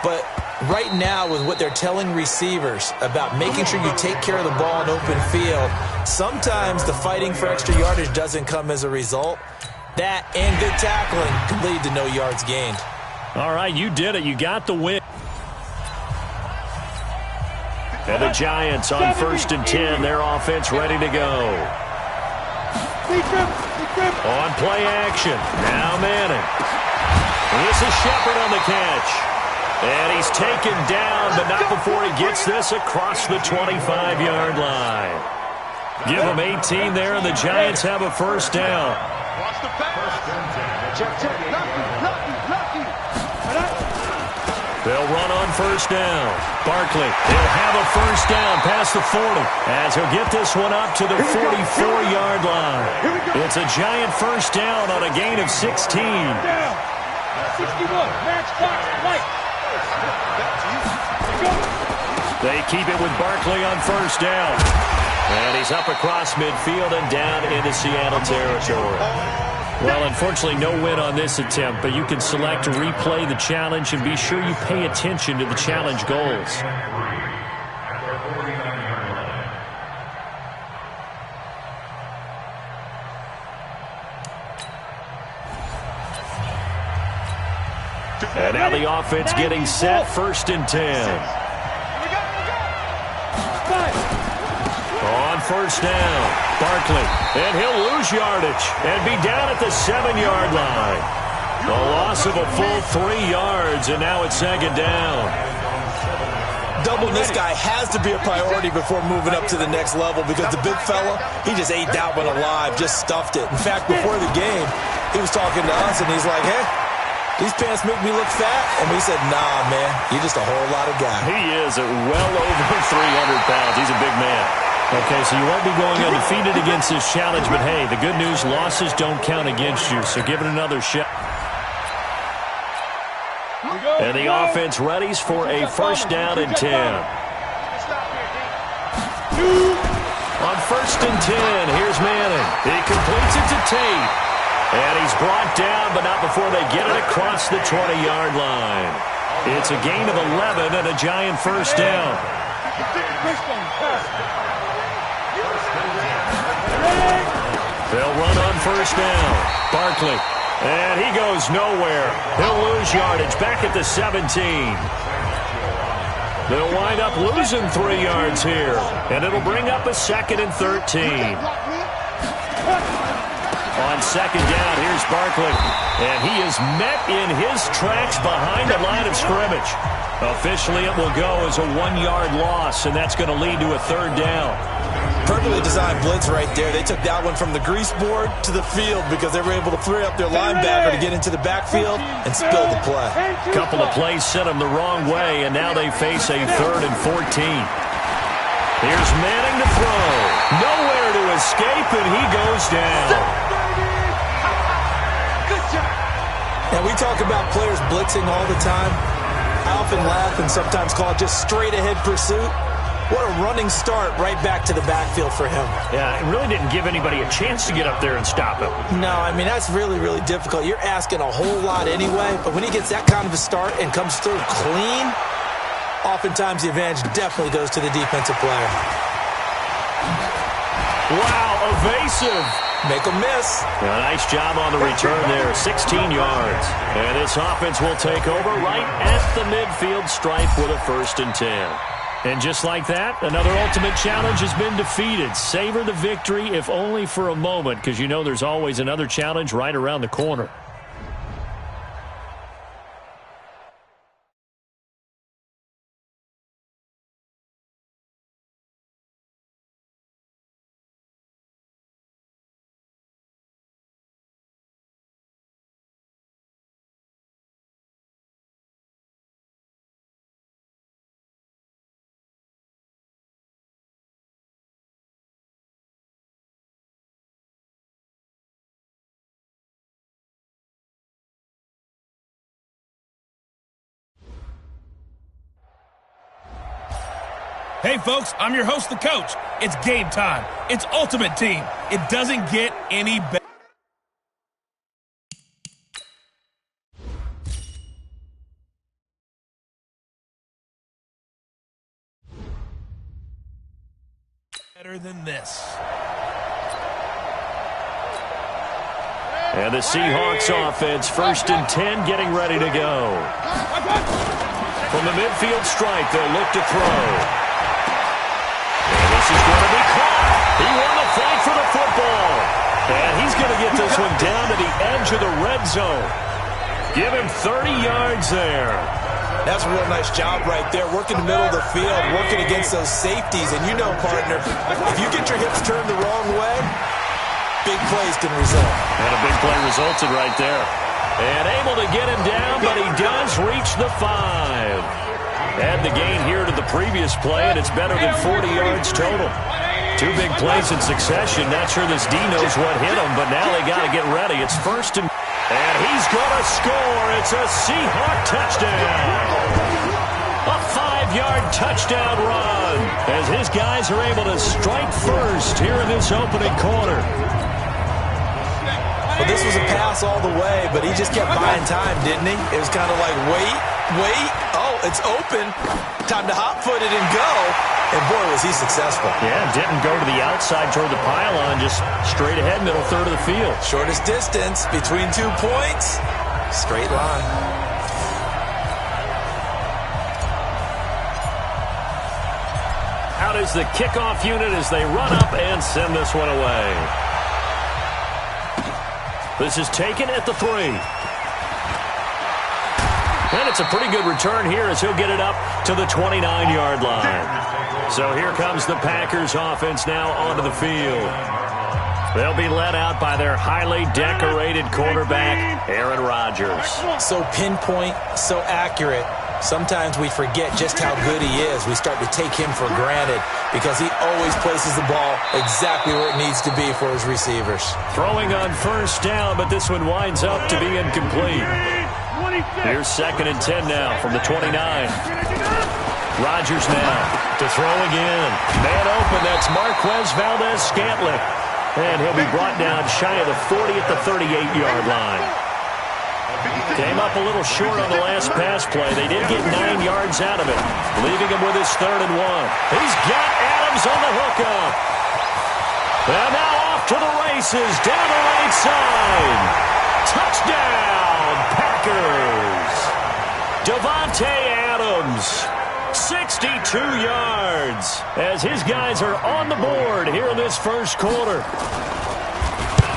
But right now, with what they're telling receivers about making sure you take care of the ball in open field, sometimes the fighting for extra yardage doesn't come as a result. That and good tackling can lead to no yards gained. All right, you did it. You got the win. And the Giants on 1st and 10. Their offense ready to go. On play action. Now Manning. This is Shepard on the catch. And he's taken down, but not before he gets this across the 25-yard line. Give him 18 there, and the Giants have a 1st down. Watch the pass. Check. Lucky. They'll run on 1st down. Barkley, he'll have a 1st down past the 40 as he'll get this one up to the 44-yard line. It's a Giant 1st down on a gain of 16. 61, match clock, light. They keep it with Barkley on 1st down. And he's up across midfield and down into Seattle territory. Well, unfortunately, no win on this attempt, but you can select to replay the challenge and be sure you pay attention to the challenge goals. And now the offense getting set, 1st and 10. On 1st down, Barkley, and he'll lose yardage and be down at the 7-yard line. A loss of a full 3 yards, and now it's 2nd down. Doubling this guy has to be a priority before moving up to the next level because the big fella, he just ate that one alive, just stuffed it. In fact, before the game, he was talking to us, and he's like, hey, these pants make me look fat? And we said, nah, man, you're just a whole lot of guy. He is at well over 300 pounds. He's a big man. Okay, so you won't be going undefeated against this challenge, but hey, the good news, losses don't count against you, so give it another shot. And the offense readies for a 1st down and 10. On 1st and 10, here's Manning. He completes it to Tate. And he's brought down, but not before they get it across the 20-yard line. It's a gain of 11 and a Giant 1st down. They'll run on first down. Barkley. And he goes nowhere. He'll lose yardage back at the 17. They'll wind up losing 3 yards here. And it'll bring up a 2nd and 13. On second down, here's Barkley. And he is met in his tracks behind the line of scrimmage. Officially, it will go as a 1-yard loss, and that's going to lead to a 3rd down. Perfectly designed blitz right there. They took that one from the grease board to the field because they were able to free up their linebacker to get into the backfield and spill the play. A couple of plays sent them the wrong way, and now they face a 3rd and 14. Here's Manning to throw. Nowhere to escape, and he goes down. Now, we talk about players blitzing all the time. I often laugh and sometimes call it just straight-ahead pursuit. What a running start right back to the backfield for him. Yeah, it really didn't give anybody a chance to get up there and stop him. No, I mean, that's really, really difficult. You're asking a whole lot anyway, but when he gets that kind of a start and comes through clean, oftentimes the advantage definitely goes to the defensive player. Wow, evasive. Make a miss. A nice job on the return there, 16 yards. And this offense will take over right at the midfield stripe with a 1st and 10. And just like that, another ultimate challenge has been defeated. Savor the victory, if only for a moment, because you know there's always another challenge right around the corner. Hey, folks, I'm your host, the coach. It's game time. It's Ultimate Team. It doesn't get any better. Than this. And the Seahawks offense, 1st and 10, getting ready to go. From the midfield stripe, they'll look to throw. And this is going to be caught. He won the fight for the football. And he's going to get this one down to the edge of the red zone. Give him 30 yards there. That's a real nice job right there, working the middle of the field, working against those safeties. And you know, partner, if you get your hips turned the wrong way, big plays can result. And a big play resulted right there. And able to get him down, but he does reach the 5. Add the gain here to the previous play, and it's better than 40 yards total. 2 big plays in succession. Not sure this D knows what hit him, but now they got to get ready. It's 1st and... And he's going to score. It's a Seahawk touchdown. A 5-yard touchdown run as his guys are able to strike first here in this opening quarter. Well, this was a pass all the way, but he just kept buying time, didn't he? It was kind of like, wait. Oh, it's open. Time to hot-foot it and go. And, boy, was he successful. Yeah, didn't go to the outside toward the pylon, just straight ahead, middle third of the field. Shortest distance between 2 points. Straight line. Out is the kickoff unit as they run up and send this one away. This is taken at the 3. And it's a pretty good return here as he'll get it up to the 29-yard line. So here comes the Packers offense now onto the field. They'll be led out by their highly decorated quarterback, Aaron Rodgers. So pinpoint, so accurate. Sometimes we forget just how good he is. We start to take him for granted because he always places the ball exactly where it needs to be for his receivers. Throwing on first down, but this one winds up to be incomplete. Here's 2nd and 10 now from the 29. Rodgers now to throw again. Man open, that's Marquez Valdez-Scantling. And he'll be brought down shy of the 40 at the 38-yard line. Came up a little short on the last pass play. They did get 9 yards out of it, leaving him with his 3rd and 1. He's got Adams on the hookup. And now off to the races, down the right side. Touchdown, Packers. Davante Adams, 62 yards, as his guys are on the board here in this first quarter.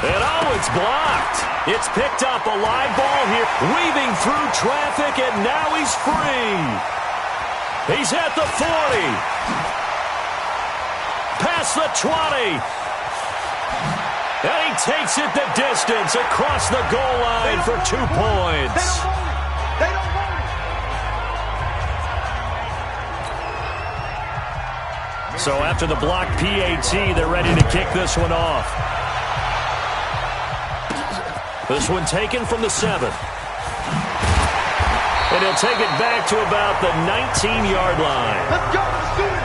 And oh, it's blocked. It's picked up, a live ball here, weaving through traffic, and now he's free. He's at the 40. Past the 20. And he takes it the distance across the goal line for 2 points. So after the blocked PAT, they're ready to kick this one off. This one taken from the 7. And he'll take it back to about the 19-yard line. Let's go. Let's do it.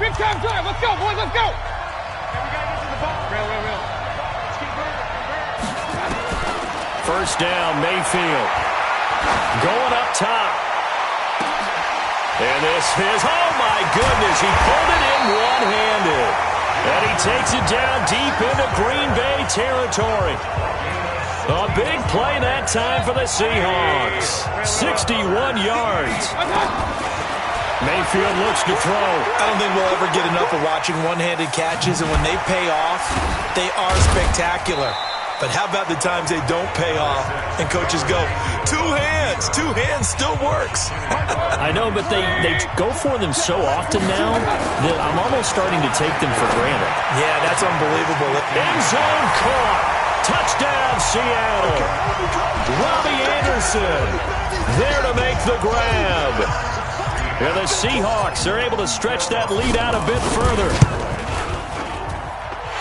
Big time drive. Let's go, boys. Let's go. And we got to get to the ball. Real. Let's keep moving. First down, Mayfield. Going up top. And this is, oh my goodness, he pulled it in one-handed. And he takes it down deep into Green Bay territory. A big play that time for the Seahawks. 61 yards. Mayfield looks to throw. I don't think we'll ever get enough of watching one-handed catches, and when they pay off, they are spectacular. But how about the times they don't pay off and coaches go, two hands still works. I know, but they go for them so often now that I'm almost starting to take them for granted. Yeah, that's unbelievable. End zone caught. Touchdown, Seattle. Robbie Anderson there to make the grab. And the Seahawks are able to stretch that lead out a bit further.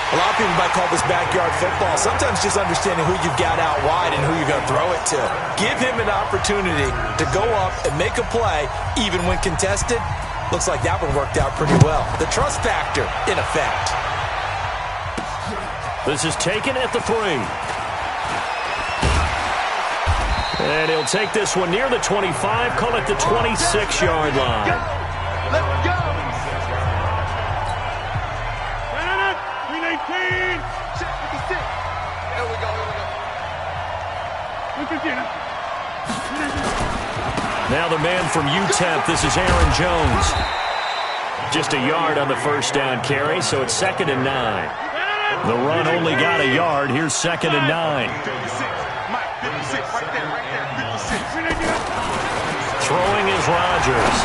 A lot of people might call this backyard football. Sometimes just understanding who you've got out wide and who you're going to throw it to. Give him an opportunity to go up and make a play, even when contested. Looks like that one worked out pretty well. The trust factor, in effect. This is taken at the 3. And he'll take this one near the 25, call it the 26-yard line. Let's go. 319. Check 56. Here we go. 315. Now the man from UTEP, this is Aaron Jones. Just a yard on the first down carry, so it's 2nd and 9. The run only got a yard. Here's 2nd and 9. Throwing is Rodgers.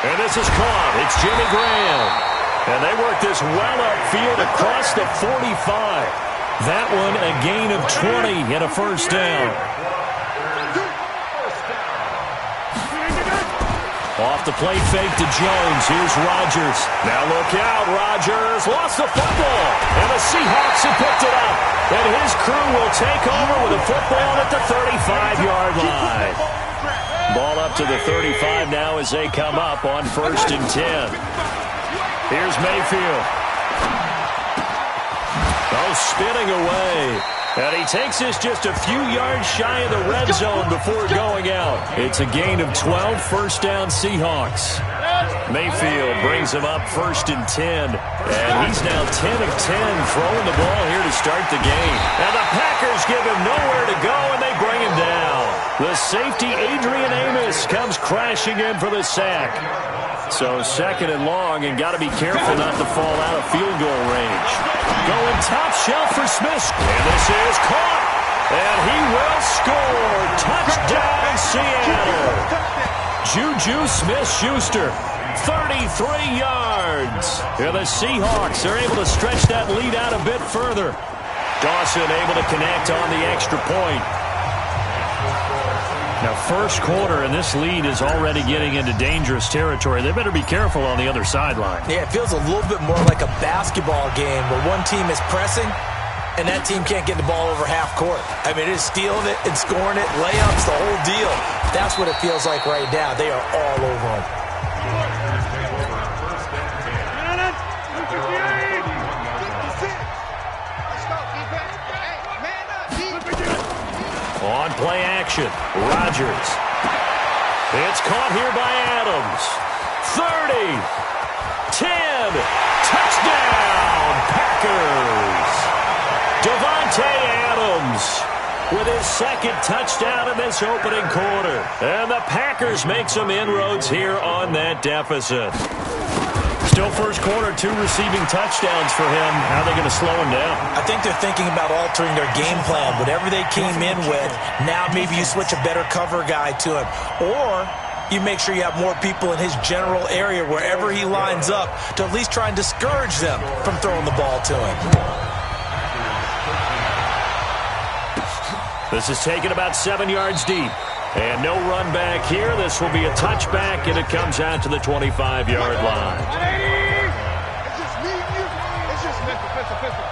And this is caught. It's Jimmy Graham. And they work this well upfield across the 45. That one a gain of 20 and a first down. Off the play fake to Jones. Here's Rodgers. Now look out. Rodgers lost the football. And the Seahawks have picked it up. And his crew will take over with a football at the 35-yard line. Ball up to the 35 now as they come up on 1st and 10. Here's Mayfield. Oh, spinning away. And he takes this just a few yards shy of the red zone before going out. It's a gain of 12, first down Seahawks. Mayfield brings him up 1st and 10. And he's now 10 of 10 throwing the ball here to start the game. And the Packers give him nowhere to go, and they bring him down. The safety, Adrian Amos, comes crashing in for the sack. So 2nd and long, and got to be careful not to fall out of field goal range. Going top shelf for Smith. And this is caught. And he will score. Touchdown, Seattle. Juju Smith-Schuster, 33 yards. And the Seahawks are able to stretch that lead out a bit further. Dawson able to connect on the extra point. Now, first quarter, and this lead is already getting into dangerous territory. They better be careful on the other sideline. Yeah, it feels a little bit more like a basketball game where one team is pressing and that team can't get the ball over half court. I mean, it is stealing it and scoring it, layups, the whole deal. That's what it feels like right now. They are all over them. On play action, Rodgers. It's caught here by Adams. 30, 10, touchdown, Packers. Davante Adams with his second touchdown in this opening quarter. And the Packers make some inroads here on that deficit. Still first quarter, 2 receiving touchdowns for him. How are they going to slow him down? I think they're thinking about altering their game plan. Whatever they came in with, now maybe you switch a better cover guy to him. Or you make sure you have more people in his general area wherever he lines up to at least try and discourage them from throwing the ball to him. This is taken about 7 yards deep. And no run back here. This will be a touchback, and it comes out to the 25-yard line. It's just me and you. It's just pistol.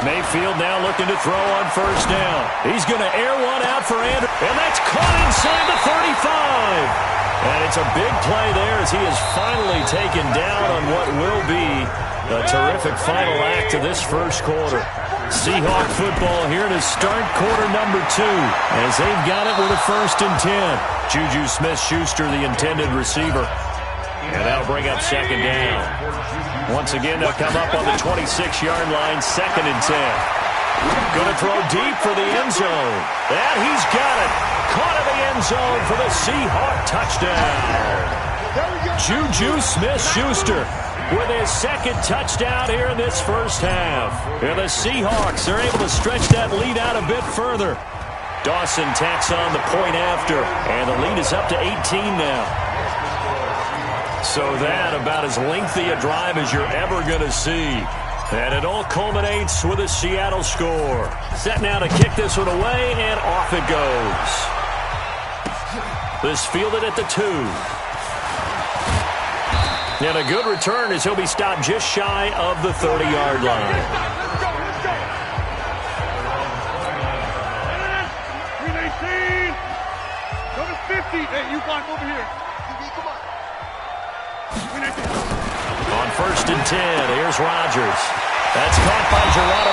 Mayfield now looking to throw on first down. He's going to air one out for Andrew. And that's caught inside the 35. And it's a big play there as he is finally taken down on what will be a terrific final act of this first quarter. Seahawk football here to start quarter number 2 as they've got it with a 1st and 10. Juju Smith-Schuster, the intended receiver. And that'll bring up 2nd down. Once again, they'll come up on the 26-yard line, 2nd and 10. Going to throw deep for the end zone. And he's got it. Caught in the end zone for the Seahawk touchdown. Juju Smith-Schuster with his 2nd touchdown here in this first half. And the Seahawks are able to stretch that lead out a bit further. Dawson tacks on the point after, and the lead is up to 18 now. So that about as lengthy a drive as you're ever going to see. And it all culminates with a Seattle score. Set now to kick this one away, and off it goes. This fielded at the 2. And a good return as he'll be stopped just shy of the 30-yard line. Let's go. 318. Number 50. Hey, you find over here. Come on. On 1st and 10, here's Rodgers. That's caught by Gerard.